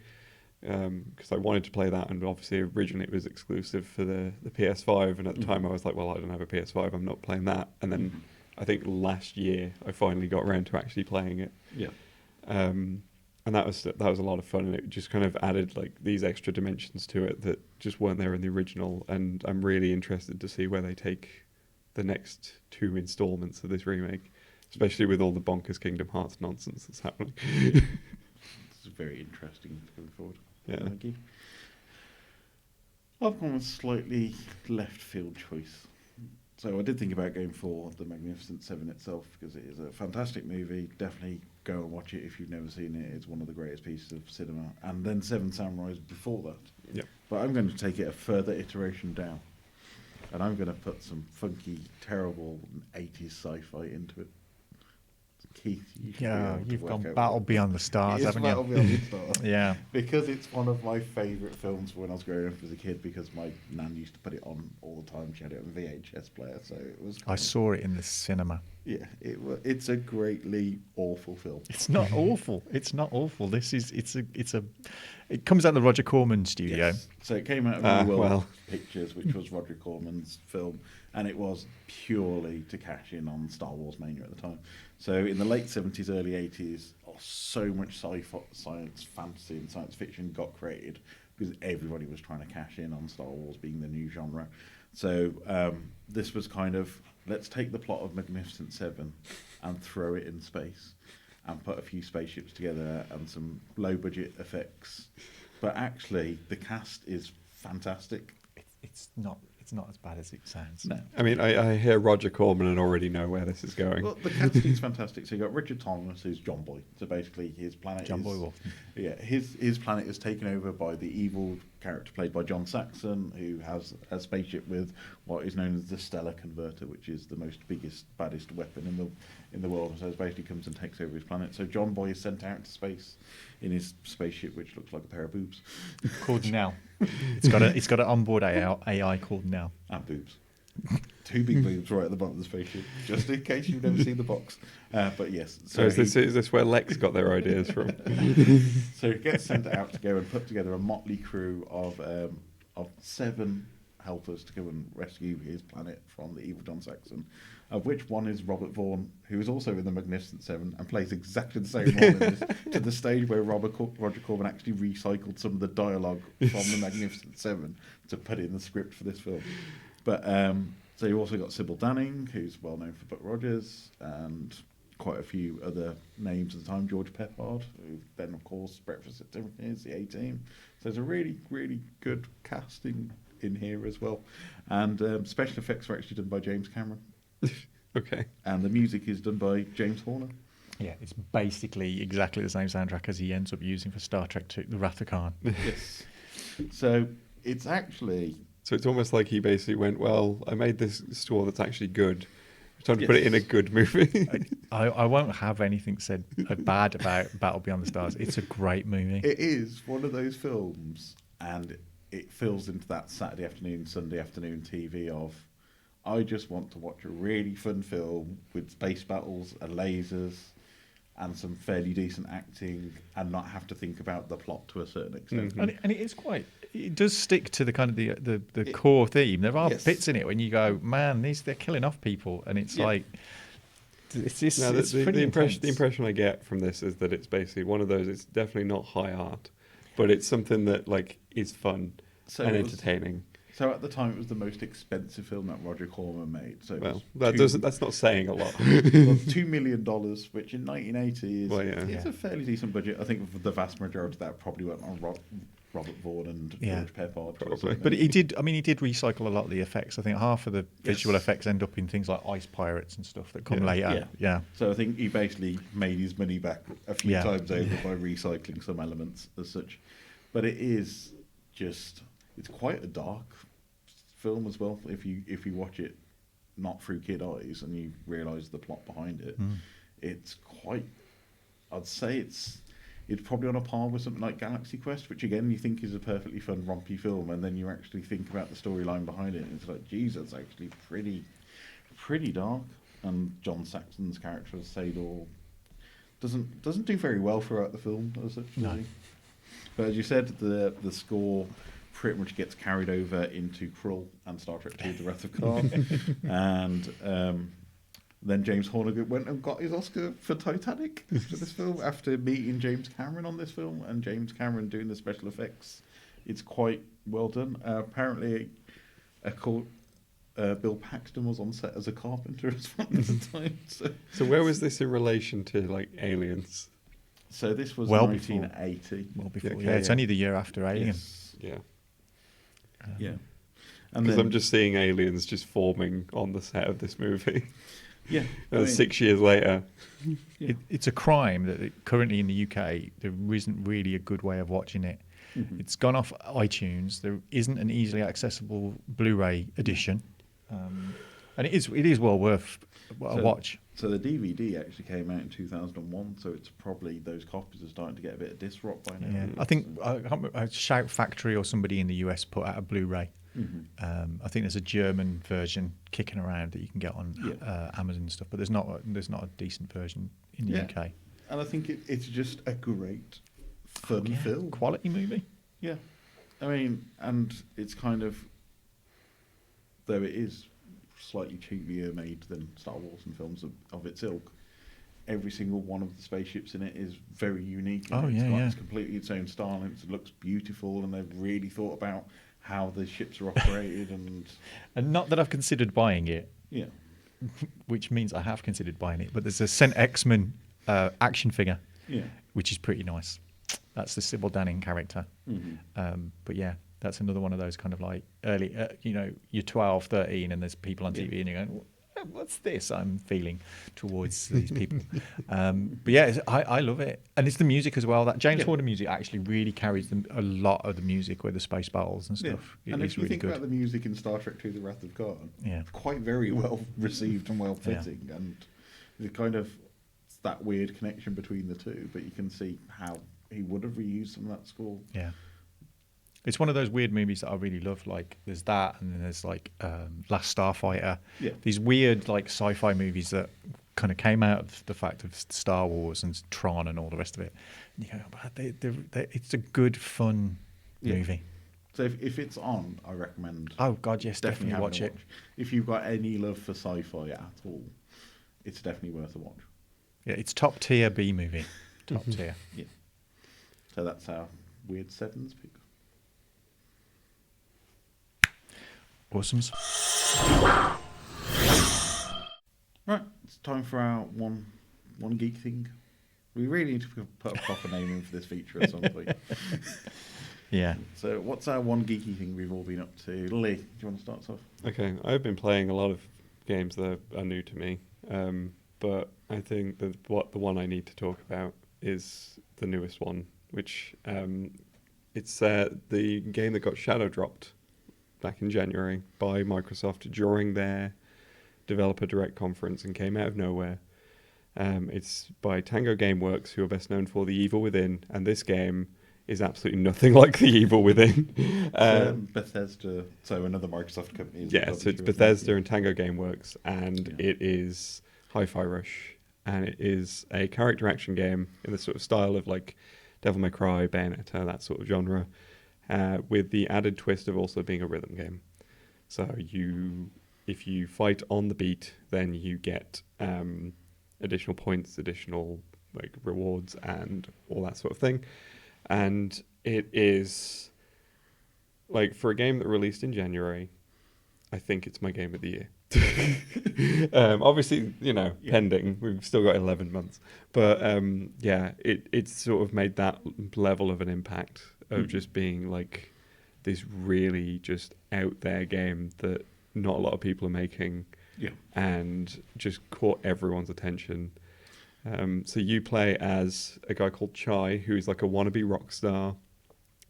because I wanted to play that, and obviously originally it was exclusive for the PS5, and at the time I was like, well, I don't have a PS5, I'm not playing that. And then I think last year I finally got around to actually playing it. Yeah. And that was a lot of fun, and it just kind of added these extra dimensions to it that just weren't there in the original. And I'm really interested to see where they take the next 2 installments of this remake, especially with all the bonkers Kingdom Hearts nonsense that's happening. It's very interesting going forward. Yeah. Thank you. I've gone with a slightly left field choice. So I did think about going for The Magnificent Seven itself, because it is a fantastic movie. Definitely go and watch it if you've never seen it. It's one of the greatest pieces of cinema. And then Seven Samurais before that. Yep. But I'm going to take it a further iteration down. And I'm going to put some funky, terrible 80s sci-fi into it. Keith, you've gone Battle Beyond the Stars, haven't you? Battle Beyond the Stars. Yeah. Because it's one of my favourite films when I was growing up as a kid, because my nan used to put it on all the time. She had it on a VHS player, so it was... I saw it in the cinema. Yeah, it's a greatly awful film. It's not awful. It's not awful. It comes out of the Roger Corman studio. Yes. So it came out of New World Pictures, which was Roger Corman's film, and it was purely to cash in on Star Wars mania at the time. So in the late 70s, early 80s, so much science fantasy and science fiction got created because everybody was trying to cash in on Star Wars being the new genre. So this was kind of, let's take the plot of Magnificent Seven and throw it in space and put a few spaceships together and some low-budget effects. But actually, the cast is fantastic. It's not as bad as it sounds. No. I mean, I hear Roger Corman and already know where this is going. Well, the casting's fantastic. So you got Richard Thomas, who's John Boy. So basically, his planet John Boy Walton. Yeah, his planet is taken over by the evil character played by John Saxon, who has a spaceship with what is known as the Stellar Converter, which is the biggest, baddest weapon in the world. So it basically comes and takes over his planet. So John Boy is sent out into space in his spaceship, which looks like a pair of boobs. Called Nell. It's got an onboard AI called Nell. And boobs. 2 big boobs right at the bottom of the spaceship, just in case you've never seen the box. But yes. So is this where Lex got their ideas from? So he gets sent out to go and put together a motley crew of 7 helpers to go and rescue his planet from the evil John Saxon, of which one is Robert Vaughn, who is also in the Magnificent Seven and plays exactly the same role in this, to the stage where Roger Corman actually recycled some of the dialogue from the Magnificent Seven to put in the script for this film. But so you also got Sybil Danning, who's well known for Buck Rogers, and quite a few other names at the time. George Peppard, who then of course Breakfast at Tiffany's, the A-Team. So there's a really, really good casting in here as well, and special effects were actually done by James Cameron. Okay. And the music is done by James Horner. Yeah, it's basically exactly the same soundtrack as he ends up using for Star Trek 2, The Wrath of Khan. Yes. So it's actually... So it's almost like he basically went, well, I made this score that's actually good. I'm trying to put it in a good movie. I won't have anything said bad about Battle Beyond the Stars. It's a great movie. It is one of those films, and it fills into that Saturday afternoon, Sunday afternoon TV of, I just want to watch a really fun film with space battles and lasers and some fairly decent acting and not have to think about the plot to a certain extent. And it is quite... It does stick to the kind of the core theme. There are bits in it when you go, man, they're killing off people, and it's like... It's just the impression I get from this is that it's basically one of those. It's definitely not high art, but it's something that like is fun and entertaining. So at the time, it was the most expensive film that Roger Corman made. So well, that's not saying a lot. $2 million, which in 1980 is it's a fairly decent budget. I think the vast majority of that probably went on Robert Vaughan and George Peppard. Probably. But he did recycle a lot of the effects. I think half of the visual effects end up in things like ice pirates and stuff that come later. Yeah. So I think he basically made his money back a few times over by recycling some elements as such. But it is just, it's quite a dark film as well. If you watch it not through kid eyes and you realise the plot behind it, it's quite, I'd say it's probably on a par with something like Galaxy Quest, which again you think is a perfectly fun rompy film, and then you actually think about the storyline behind it, and it's like, geez, that's actually pretty dark. And John Saxon's character as Sador doesn't do very well throughout the film as such. No. But as you said, the score pretty much gets carried over into Krull and Star Trek II: The Wrath of Khan, and then James Horner went and got his Oscar for Titanic for this film after meeting James Cameron on this film, and James Cameron doing the special effects. It's quite well done. Apparently, Bill Paxton was on set as a carpenter as well at the time. So where was this in relation to like Aliens? So this was 1980. Well before, it's only the year after Alien. Yes. Yeah. Because I'm just seeing aliens just forming on the set of this movie. Yeah. And 6 years later. It's a crime that currently in the UK there isn't really a good way of watching it. It's gone off iTunes. There isn't an easily accessible Blu-ray edition, and it is well worth a watch. So the DVD actually came out in 2001. So it's probably those copies are starting to get a bit of disc rot by now. Yeah, I think Shout Factory or somebody in the US put out a Blu-ray. I think there's a German version kicking around that you can get on Amazon and stuff, but there's not a decent version in the UK. And I think it's just a great fun film, quality movie. Yeah, I mean, and it's kind of, though it is slightly cheaper made than Star Wars and films of its ilk, every single one of the spaceships in it is very unique. It's completely its own style, and it looks beautiful, and they've really thought about how the ships are operated. And not that I've considered buying it, which means I have considered buying it, but there's a St. X-Men action figure, which is pretty nice. That's the Sybil Danning character. But yeah, that's another one of those kind of like early, you're 12, 13, and there's people on TV and you're going, what's this I'm feeling towards these people? But yeah, I love it. And it's the music as well. That James Horner music actually really carries a lot of the music with the space battles and stuff. And if you think about the music in Star Trek II: The Wrath of Khan, it's quite very well received and well fitting. And it kind of, it's that weird connection between the two, but you can see how he would have reused some of that score. Yeah. It's one of those weird movies that I really love. Like, there's that, and then there's like Last Starfighter. Yeah. These weird like sci-fi movies that kind of came out of the fact of Star Wars and Tron and all the rest of it. And you go, it's a good, fun movie. So if it's on, I recommend. Oh God, yes, definitely watch it. If you've got any love for sci-fi at all, it's definitely worth a watch. Yeah, it's top tier B movie. Top tier. Yeah. So that's our weird sevens pick. Awesomes. Right, it's time for our one geek thing. We really need to put a proper name in for this feature at some point. Yeah. So what's our one geeky thing we've all been up to? Lee, do you want to start us off? Okay, I've been playing a lot of games that are new to me. But I think that the one I need to talk about is the newest one, which it's the game that got shadow dropped back in January by Microsoft during their Developer Direct conference and came out of nowhere. It's by Tango Gameworks, who are best known for The Evil Within, and this game is absolutely nothing like The Evil Within. Bethesda, so another Microsoft company. Yeah, so it's Bethesda and Tango Gameworks, and it is Hi-Fi Rush, and it is a character action game in the sort of style of like Devil May Cry, Bayonetta, that sort of genre, with the added twist of also being a rhythm game. So if you fight on the beat, then you get additional points, additional like rewards, and all that sort of thing. And it is like, for a game that released in January, I think it's my game of the year. Obviously, pending. We've still got 11 months, but it's sort of made that level of an impact of just being like this really just out there game that not a lot of people are making, and just caught everyone's attention. So you play as a guy called Chai, who is like a wannabe rock star,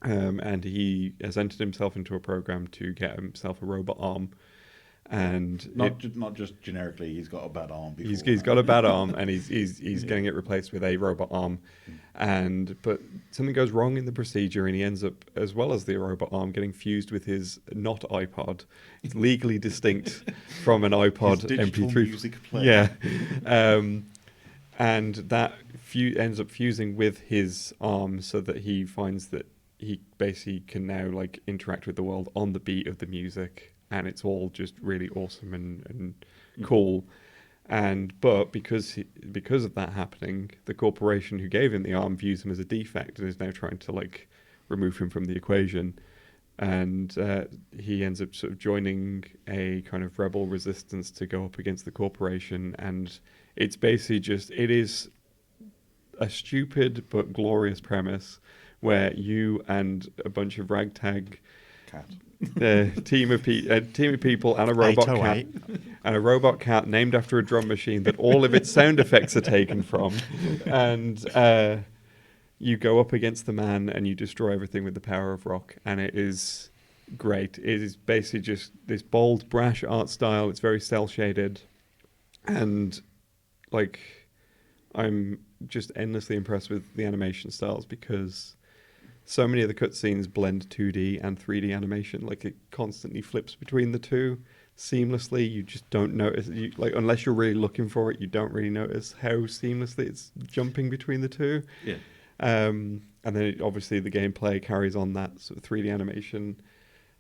and he has entered himself into a program to get himself a robot arm. And not just generically, he's got a bad arm. He's got a bad arm, and he's getting it replaced with a robot arm. But something goes wrong in the procedure, and he ends up, as well as the robot arm, getting fused with his not iPod. It's legally distinct from an iPod MP3 music player. Yeah, and that ends up fusing with his arm, so that he finds that he basically can now like interact with the world on the beat of the music. And it's all just really awesome and cool. But because of that happening, the corporation who gave him the arm views him as a defect and is now trying to like remove him from the equation. And he ends up sort of joining a kind of rebel resistance to go up against the corporation. And it's basically it is a stupid but glorious premise where you and a bunch of ragtag Cat. team of people and a robot cat named after a drum machine that all of its sound effects are taken from, and you go up against the man and you destroy everything with the power of rock, and it is great. It is basically just this bold, brash art style. It's very cel shaded, and like I'm just endlessly impressed with the animation styles, because so many of the cutscenes blend 2D and 3D animation. Like, it constantly flips between the two seamlessly. You just don't notice. Unless you're really looking for it, you don't really notice how seamlessly it's jumping between the two. Yeah. And then obviously the gameplay carries on that sort of 3D animation.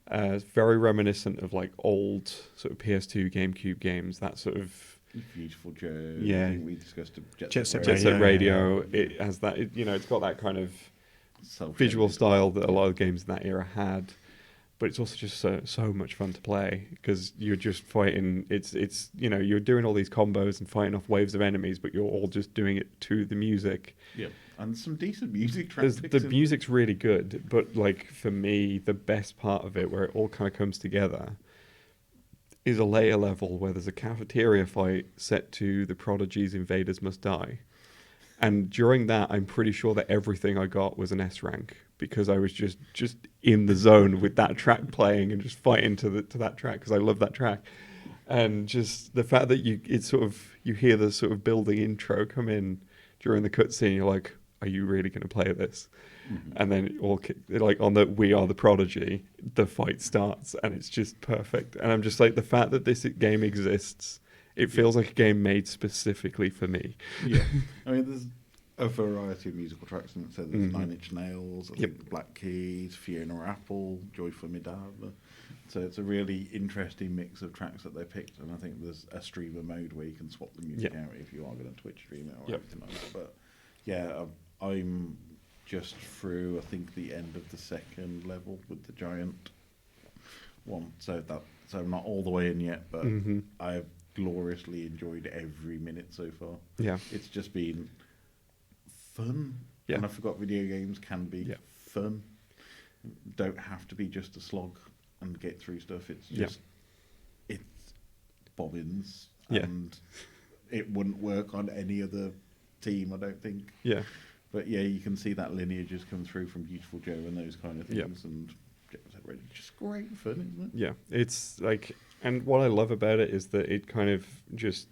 It's very reminiscent of like old sort of PS2, GameCube games. That sort of Beautiful Joe. Yeah. I think we discussed Jet Set Jet Set Radio. It has that. It's got that kind of visual style that a lot of games in that era had, but it's also just so much fun to play, because you're just fighting. It's you're doing all these combos and fighting off waves of enemies, but you're all just doing it to the music. Yeah, and some decent music tracks. The music's really good, but like for me, the best part of it, where it all kind of comes together, is a later level where there's a cafeteria fight set to the Prodigy's "Invaders Must Die." And during that, I'm pretty sure that everything I got was an S rank, because I was just in the zone with that track playing and just fighting to that track, because I love that track. And just the fact that you hear the sort of building intro come in during the cutscene, you're like, are you really going to play this? Mm-hmm. And then on the "We Are the Prodigy," the fight starts, and it's just perfect. And I'm just like, the fact that this game exists, it feels like a game made specifically for me. Yeah. I mean, there's a variety of musical tracks in it. So there's Nine Inch Nails, I think the Black Keys, Fiona Apple, Joy Formidable. So it's a really interesting mix of tracks that they picked. And I think there's a streamer mode where you can swap the music out if you are going to Twitch stream it or anything like that. But yeah, I'm just through, I think, the end of the second level with the giant one. So I'm not all the way in yet, but I've gloriously enjoyed every minute so far. Yeah, it's just been fun. Yeah, and I forgot video games can be fun. Don't have to be just a slog and get through stuff. It's just it's bobbins, Yeah. and it wouldn't work on any other team, I don't think. Yeah. But yeah, you can see that lineage has come through from Beautiful Joe and those kind of Yeah. things, and it's just great fun, isn't it? Yeah, it's like, and what I love about it is that it kind of just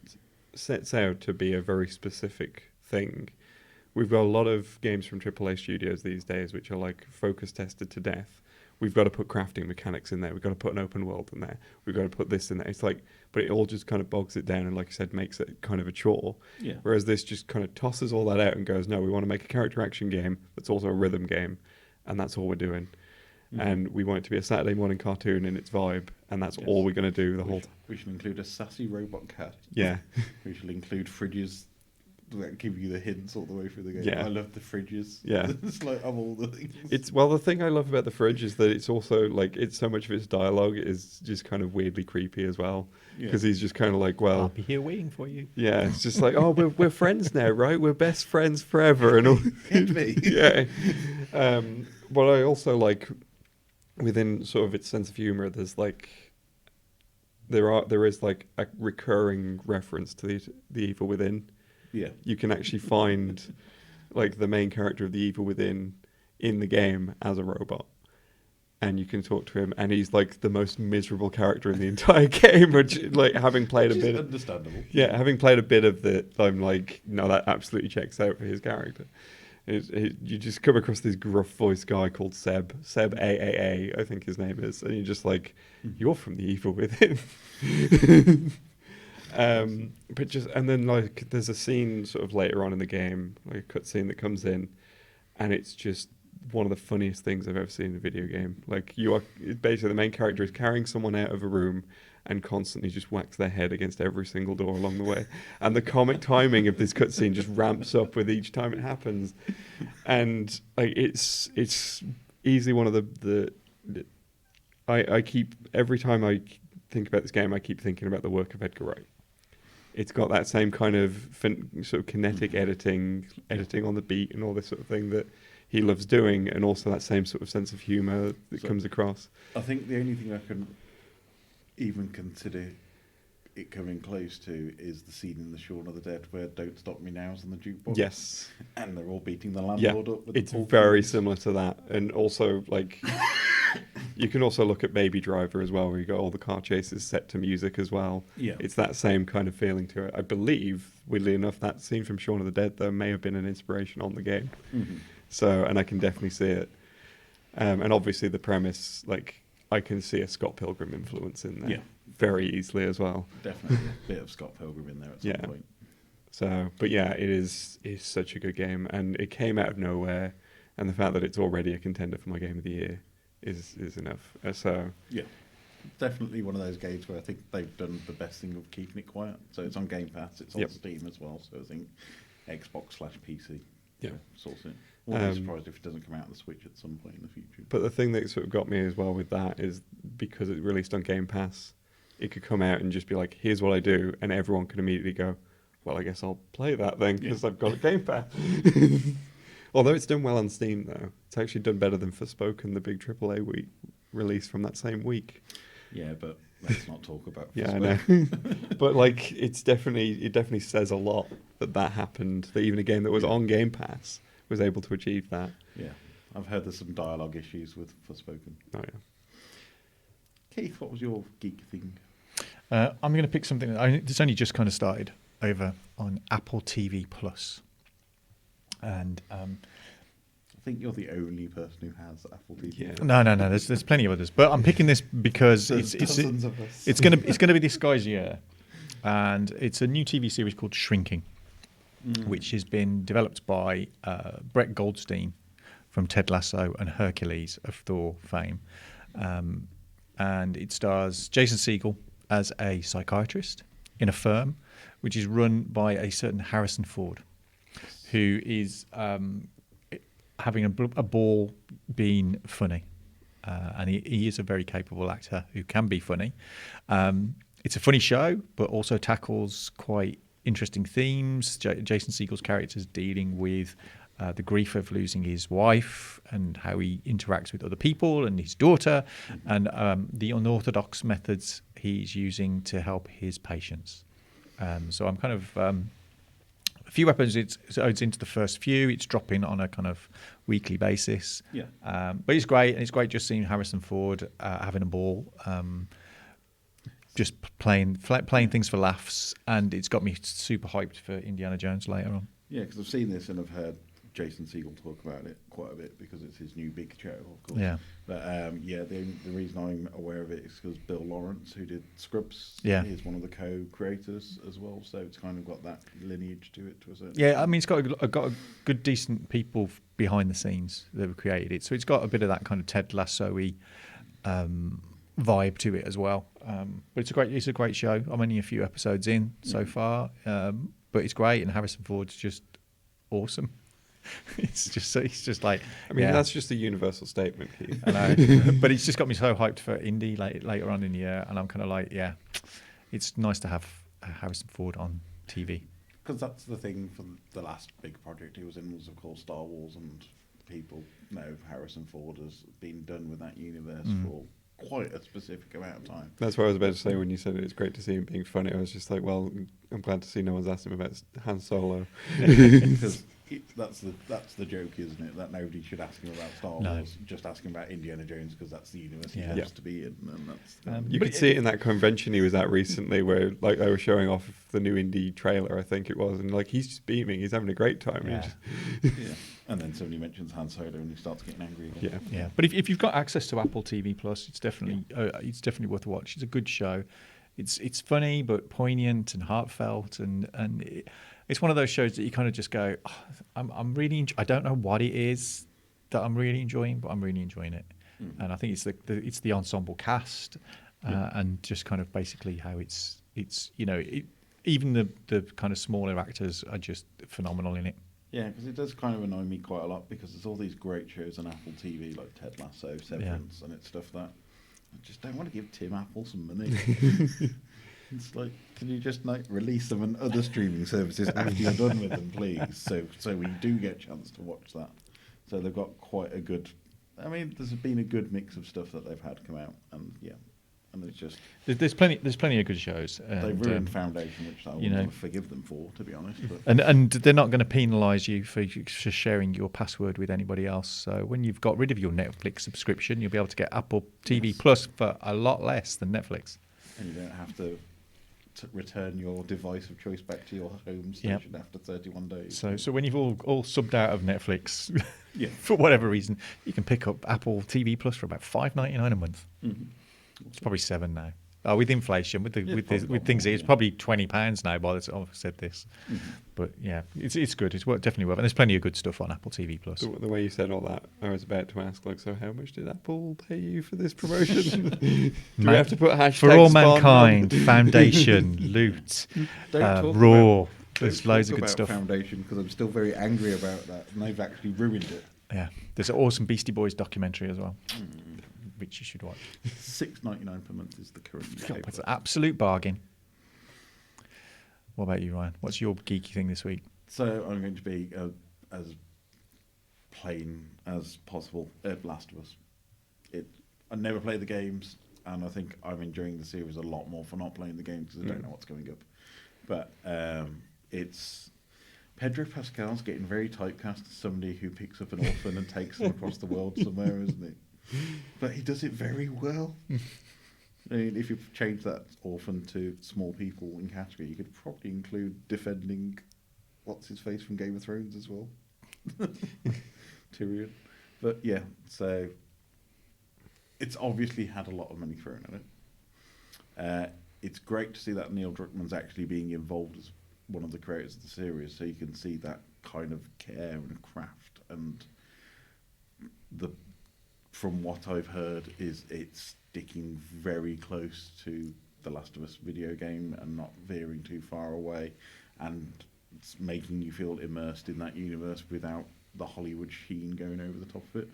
sets out to be a very specific thing. We've got a lot of games from AAA studios these days which are like focus tested to death. We've got to put crafting mechanics in there. We've got to put an open world in there. We've got to put this in there. It's like, but it all just kind of bogs it down and, like you said, makes it kind of a chore. Yeah. Whereas this just kind of tosses all that out and goes, no, we want to make a character action game that's also a rhythm game, and that's all we're doing. Mm-hmm. And we want it to be a Saturday morning cartoon in its vibe, and that's all we're going to do the whole time. We should include a sassy robot cat. Yeah. We should include fridges that give you the hints all the way through the game. Yeah. I love the fridges. Yeah. It's like of all the things. It's well, the thing I love about the fridge is that it's also like it's so much of its dialogue is just kind of weirdly creepy as well, because he's just kind of like, well, I'll be here waiting for you. yeah, it's just like, oh, we're friends now, right? We're best friends forever, and all. Hit me. Yeah. But I also like within sort of its sense of humor, there's like there is like a recurring reference to the Evil Within. Yeah. You can actually find like the main character of the Evil Within in the game as a robot, and you can talk to him, and he's like the most miserable character in the entire game, which like having played a bit of, understandable. yeah, having played a bit of it, I'm like, no, that absolutely checks out for his character. You just come across this gruff voice guy called Seb AAA, I think his name is, and you're just like, you're from the Evil Within. But just, and then like there's a scene sort of later on in the game, like a cutscene that comes in, and it's just one of the funniest things I've ever seen in a video game. Like basically the main character is carrying someone out of a room and constantly just whacks their head against every single door along the way, and the comic timing of this cutscene just ramps up with each time it happens, and like it's easily one of the I keep, every time I think about this game, I keep thinking about the work of Edgar Wright. It's got that same kind of sort of kinetic editing on the beat and all this sort of thing that he loves doing, and also that same sort of sense of humour that comes across. I think the only thing I can even consider it coming close to is the scene in the Shaun of the Dead where "Don't Stop Me Now's on the jukebox." Yes. And they're all beating the landlord up. With It's the very similar to that, and also like you can also look at Baby Driver as well, where you got all the car chases set to music as well. Yeah. It's that same kind of feeling to it. I believe, weirdly enough, that scene from Shaun of the Dead though may have been an inspiration on the game. Mm-hmm. So, and I can definitely see it. And obviously the premise, like I can see a Scott Pilgrim influence in there very easily as well. Definitely a bit of Scott Pilgrim in there at some point. So, but yeah, it's such a good game, and it came out of nowhere, and the fact that it's already a contender for my game of the year is enough. So yeah, definitely one of those games where I think they've done the best thing of keeping it quiet. So it's on Game Pass, it's on Steam as well. So I think Xbox/PC. Yeah, sorts it. Wouldn't be surprised if it doesn't come out on the Switch at some point in the future. But the thing that sort of got me as well with that is because it released on Game Pass, it could come out and just be like, here's what I do, and everyone could immediately go, well, I guess I'll play that then because I've got a Game Pass. Although it's done well on Steam, though. It's actually done better than Forspoken, the big AAA week release from that same week. Yeah, but let's not talk about Yeah, I know. But like, it definitely says a lot that happened, that even a game that was on Game Pass was able to achieve that. Yeah, I've heard there's some dialogue issues with Forspoken. Oh, yeah. Keith, what was your geek thing? I'm going to pick something. It's only just kind of started over on Apple TV Plus, and I think you're the only person who has Apple TV. Yeah. No. There's plenty of others, but I'm picking this because it's of us. it's gonna be this guy's year, and it's a new TV series called Shrinking, which has been developed by Brett Goldstein from Ted Lasso and Hercules of Thor fame, and it stars Jason Segel as a psychiatrist in a firm which is run by a certain Harrison Ford, who is having a ball being funny. And he is a very capable actor who can be funny. It's a funny show, but also tackles quite interesting themes. Jason Segel's character is dealing with the grief of losing his wife and how he interacts with other people and his daughter, and the unorthodox methods he's using to help his patients. So I'm kind of a few episodes into the first few. It's dropping on a kind of weekly basis. Yeah. But it's great, and it's great just seeing Harrison Ford having a ball, just playing things for laughs, and it's got me super hyped for Indiana Jones later on. Yeah, because I've seen this and I've heard Jason Segel talk about it quite a bit because it's his new big show, of course. Yeah. But the reason I'm aware of it is because Bill Lawrence, who did Scrubs, is one of the co-creators as well. So it's kind of got that lineage to it to a certain extent. I mean, it's got a good, decent people behind the scenes that have created it. So it's got a bit of that kind of Ted Lasso-y vibe to it as well. But it's a great show. I'm only a few episodes in so far, but it's great, and Harrison Ford's just awesome. It's just like, I mean, that's just a universal statement, Keith. I know, but it's just got me so hyped for indie later on in the year, and I'm kind of like, it's nice to have Harrison Ford on TV. Because that's the thing for the last big project he was in was, of course, Star Wars, and people know Harrison Ford has been done with that universe for quite a specific amount of time. That's what I was about to say when you said it's great to see him being funny. I was just like, well, I'm glad to see no one's asked him about Han Solo. Because that's the joke, isn't it? That nobody should ask him about Star Wars, just ask him about Indiana Jones because that's the universe he wants to be in. And that's you could see it in that convention he was at recently where like they were showing off the new indie trailer, I think it was, and like he's just beaming, he's having a great time. And then somebody mentions Han Solo and he starts getting angry again. Yeah. But if you've got access to Apple TV Plus, it's definitely worth a watch. It's a good show. It's funny but poignant and heartfelt, and it's one of those shows that you kind of just go, I'm really. I don't know what it is that I'm really enjoying, but I'm really enjoying it. And I think it's the ensemble cast, and just kind of basically how it's even the kind of smaller actors are just phenomenal in it. Yeah, because it does kind of annoy me quite a lot because there's all these great shows on Apple TV like Ted Lasso, Severance, and it's stuff that I just don't want to give Tim Apple some money. It's like, can you just like release them on other streaming services after you're done with them, please? So we do get a chance to watch that. So they've got quite a good. I mean, there's been a good mix of stuff that they've had come out, and it's just there's plenty of good shows. They've ruined Foundation, which I wouldn't forgive them for, to be honest. But. And they're not going to penalise you for sharing your password with anybody else. So when you've got rid of your Netflix subscription, you'll be able to get Apple TV Plus for a lot less than Netflix. And you don't have to return your device of choice back to your home station after 31 days. So when you've all subbed out of Netflix, for whatever reason, you can pick up Apple TV Plus for about $5.99 a month. Mm-hmm. It's probably $7 now. With inflation, with things, it's probably £20 now by the time I've said this. Mm-hmm. But yeah, it's good. It's definitely worth it. And there's plenty of good stuff on Apple TV Plus. The way you said all that, I was about to ask, like, so how much did Apple pay you for this promotion? Do we have to put hashtags for all mankind, Foundation, Loot, Raw? There's loads of good stuff. Foundation, because I'm still very angry about that, and they've actually ruined it. Yeah, there's an awesome Beastie Boys documentary as well. Which you should watch. $6.99 per month is the current. It's an absolute bargain. What about you, Ryan? What's your geeky thing this week? So I'm going to be as plain as possible. Last of Us. I never play the games, and I think I'm enjoying the series a lot more for not playing the games because I don't know what's coming up. But it's Pedro Pascal's getting very typecast as somebody who picks up an orphan and takes them across the world somewhere, isn't it? But he does it very well. I mean, if you change that orphan to small people in category, you could probably include defending what's his face from Game of Thrones as well, Tyrion. But yeah, so it's obviously had a lot of money thrown at it. It's great to see that Neil Druckmann's actually being involved as one of the creators of the series, so you can see that kind of care and craft, and from what I've heard, it's sticking very close to the Last of Us video game and not veering too far away, and it's making you feel immersed in that universe without the Hollywood sheen going over the top of it.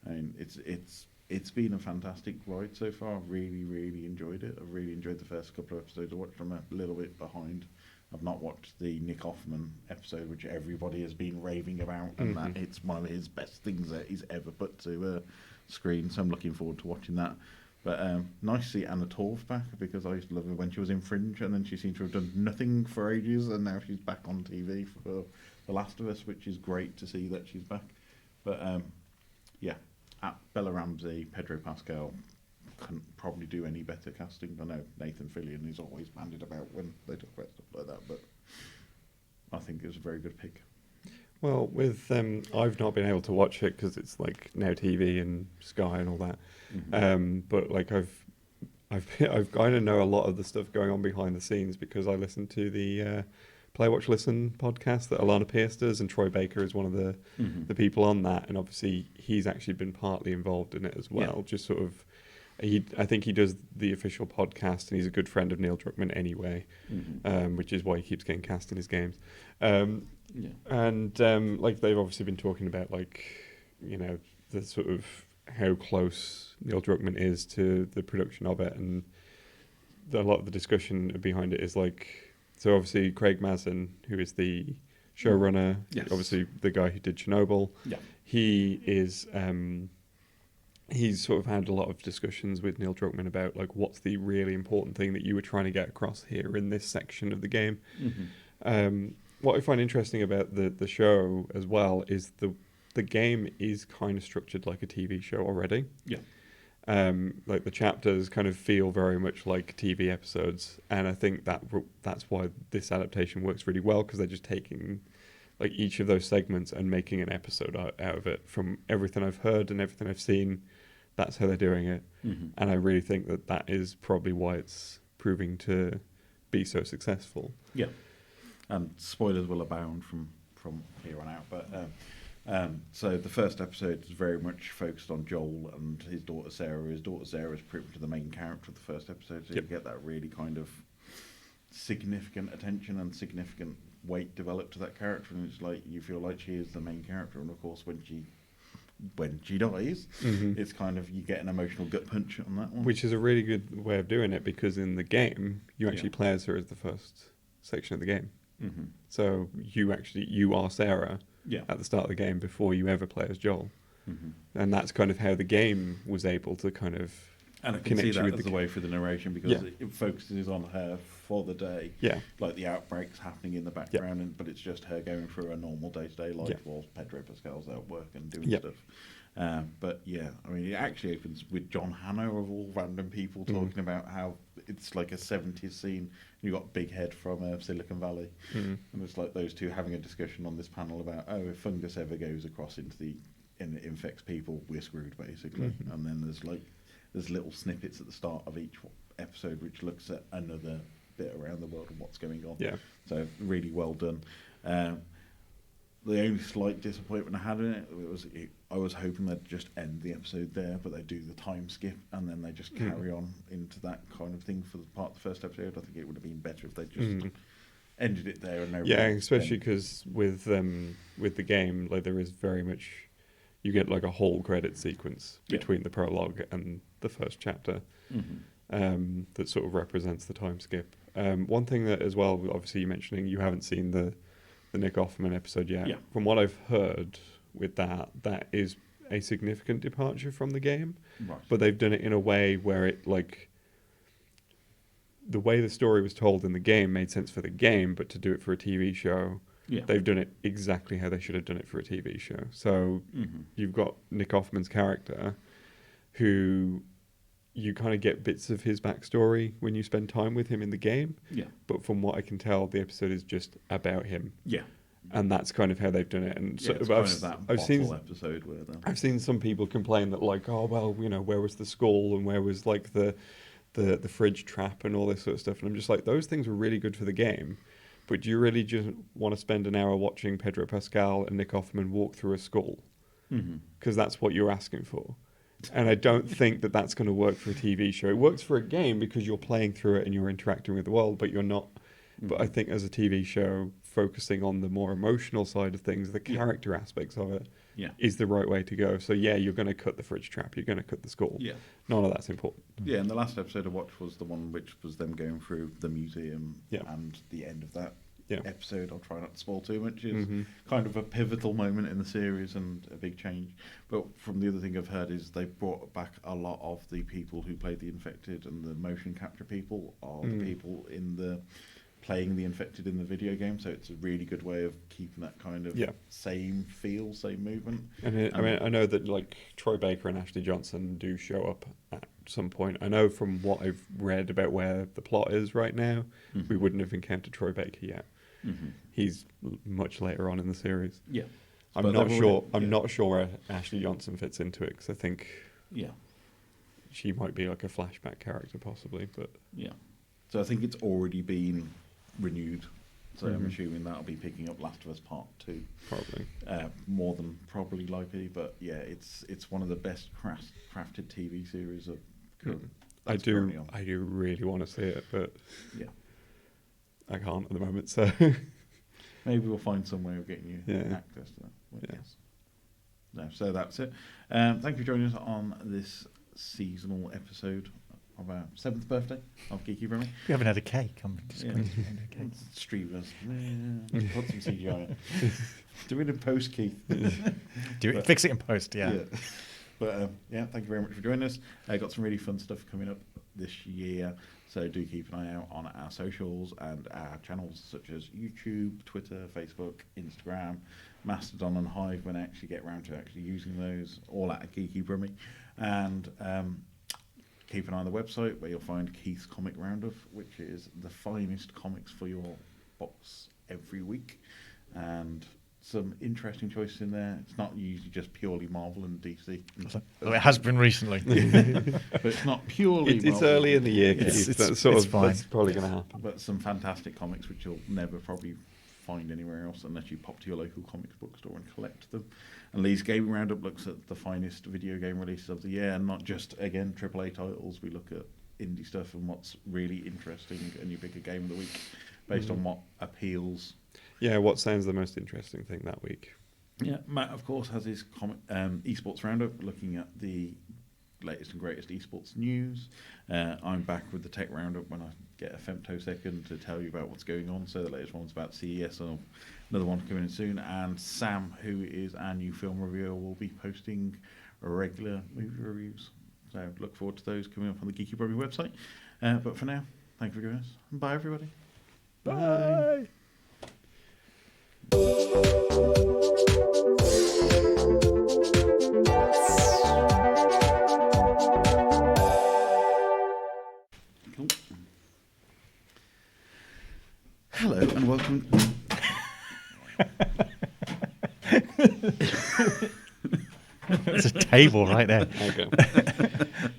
And it's been a fantastic ride so far. I've really, really enjoyed it. I've really enjoyed the first couple of episodes. I watched them a little bit behind, I've not watched the Nick Offerman episode, which everybody has been raving about, and that it's one of his best things that he's ever put to screen. So I'm looking forward to watching that. But nice to see Anna Torv back, because I used to love her when she was in Fringe, and then she seemed to have done nothing for ages, and now she's back on TV for The Last of Us, which is great to see that she's back. But yeah, Bella Ramsey, Pedro Pascal couldn't probably do any better casting. I know Nathan Fillion is always bandied about when they talk about stuff like that, but I think it was a very good pick. Well, with I've not been able to watch it because it's like Now TV and Sky and all that. But like I've kind of know a lot of the stuff going on behind the scenes because I listen to the Play Watch Listen podcast that Alana Pierce does, and Troy Baker is one of the people on that, and obviously he's actually been partly involved in it as well. Yeah. Just sort of, I think he does the official podcast, and he's a good friend of Neil Druckmann anyway, which is why he keeps getting cast in his games. And like they've obviously been talking about like, you know, the sort of how close Neil Druckmann is to the production of it, and a lot of the discussion behind it is like, so obviously Craig Mazin, who is the showrunner, obviously the guy who did Chernobyl, he is he's sort of had a lot of discussions with Neil Druckmann about like what's the really important thing that you were trying to get across here in this section of the game. What I find interesting about the show as well is the game is kind of structured like a TV show already. Like the chapters kind of feel very much like TV episodes, and I think that's why this adaptation works really well, because they're just taking like each of those segments and making an episode out of it. From everything I've heard and everything I've seen, that's how they're doing it, and I really think that is probably why it's proving to be so successful. And spoilers will abound from here on out, but so the first episode is very much focused on Joel and his daughter Sarah. His daughter Sarah is pretty much the main character of the first episode, so you get that really kind of significant attention and significant weight developed to that character, and it's like you feel like she is the main character. And of course, when she dies, it's kind of, you get an emotional gut punch on that one, which is a really good way of doing it, because in the game you actually play as her as the first section of the game. So you are Sarah at the start of the game before you ever play as Joel, and that's kind of how the game was able to kind of and I can see that as the way through the narration, because it focuses on her for the day, like the outbreaks happening in the background, but it's just her going through a normal day-to-day life while Pedro Pascal's out work and doing stuff. But yeah, I mean, it actually opens with John Hannah of all random people talking about how it's like a 70s scene. You got Big Head from Silicon Valley, and it's like those two having a discussion on this panel about, oh, if fungus ever goes across and it infects people, we're screwed basically. And then there's little snippets at the start of each episode which looks at another bit around the world and what's going on. So really well done. The only slight disappointment I had in it I was hoping they'd just end the episode there, but they do the time skip and then they just carry on into that kind of thing for the part of the first episode. I think it would have been better if they just ended it there. And especially because with the game, like there is very much, you get like a whole credit sequence between the prologue and the first chapter that sort of represents the time skip. One thing that as well, obviously you mentioning you haven't seen the Nick Offerman episode yet. From what I've heard with that is a significant departure from the game, but they've done it in a way where it, like, the way the story was told in the game made sense for the game, but to do it for a TV show, they've done it exactly how they should have done it for a TV show. So you've got Nick Offerman's character, who you kind of get bits of his backstory when you spend time with him in the game. But from what I can tell, the episode is just about him. And that's kind of how they've done it. And so, I've seen episode where I've seen some people complain that, like, oh well, you know, where was the skull and where was like the fridge trap and all this sort of stuff. And I'm just like, those things were really good for the game, but do you really just want to spend an hour watching Pedro Pascal and Nick Offerman walk through a skull? Because that's what you're asking for. And I don't think that that's going to work for a TV show. It works for a game because you're playing through it and you're interacting with the world, but you're not. But I think as a TV show, focusing on the more emotional side of things, the character aspects of it, is the right way to go. So you're going to cut the fridge trap, you're going to cut the skull. None of that's important. And the last episode I watched was the one which was them going through the museum and the end of that episode. I'll try not to spoil too much. Is kind of a pivotal moment in the series and a big change. But from the other thing I've heard is they brought back a lot of the people who played the infected, and the motion capture people are the people in the playing the infected in the video game. So it's a really good way of keeping that kind of same feel, same movement. And I mean, I know that like Troy Baker and Ashley Johnson do show up at some point. I know from what I've read about where the plot is right now, we wouldn't have encountered Troy Baker yet. He's much later on in the series. Yeah, I'm not sure. I'm not sure where Ashley Johnson fits into it, because I think she might be like a flashback character possibly. But so I think it's already been renewed. So I'm assuming that'll be picking up Last of Us Part 2. Probably. More than probably likely, but yeah, it's one of the best crafted TV series of current. I do really want to see it, but I can't at the moment. So maybe we'll find some way of getting you access to that. But yes. No, so that's it. Thank you for joining us on this seasonal episode of our 7th birthday of Geeky Brummie. We haven't had a cake. I'm disappointed. Streamers. Put some CGI in. Do it in post, Keith. Fix it in post, But thank you very much for joining us. Got some really fun stuff coming up this year, so do keep an eye out on our socials and our channels such as YouTube, Twitter, Facebook, Instagram, Mastodon and Hive when I actually get around to actually using those, all at Geeky Brummie. And keep an eye on the website where you'll find Keith's Comic Roundup, which is the finest comics for your box every week, and some interesting choices in there. It's not usually just purely Marvel and DC. Well, it has been recently. But it's not purely it's Marvel. early in the year, Keith. That's probably going to happen. But some fantastic comics which you'll never probably find anywhere else unless you pop to your local comics bookstore and collect them. And Lee's Gaming Roundup looks at the finest video game releases of the year, and not just, again, AAA titles. We look at indie stuff and what's really interesting, and you pick a game of the week based on what appeals. Yeah, what sounds the most interesting thing that week? Yeah, Matt, of course, has his esports roundup, looking at the latest and greatest esports news. I'm back with the tech roundup when I get a femtosecond to tell you about what's going on. So the latest one's about CES, and another one coming in soon. And Sam, who is our new film reviewer, will be posting regular movie reviews. So look forward to those coming up on the Geeky Brummie website. But for now, thank you for joining us. And bye, everybody. Bye. Cool. Hello and welcome. There's a table right there. Okay.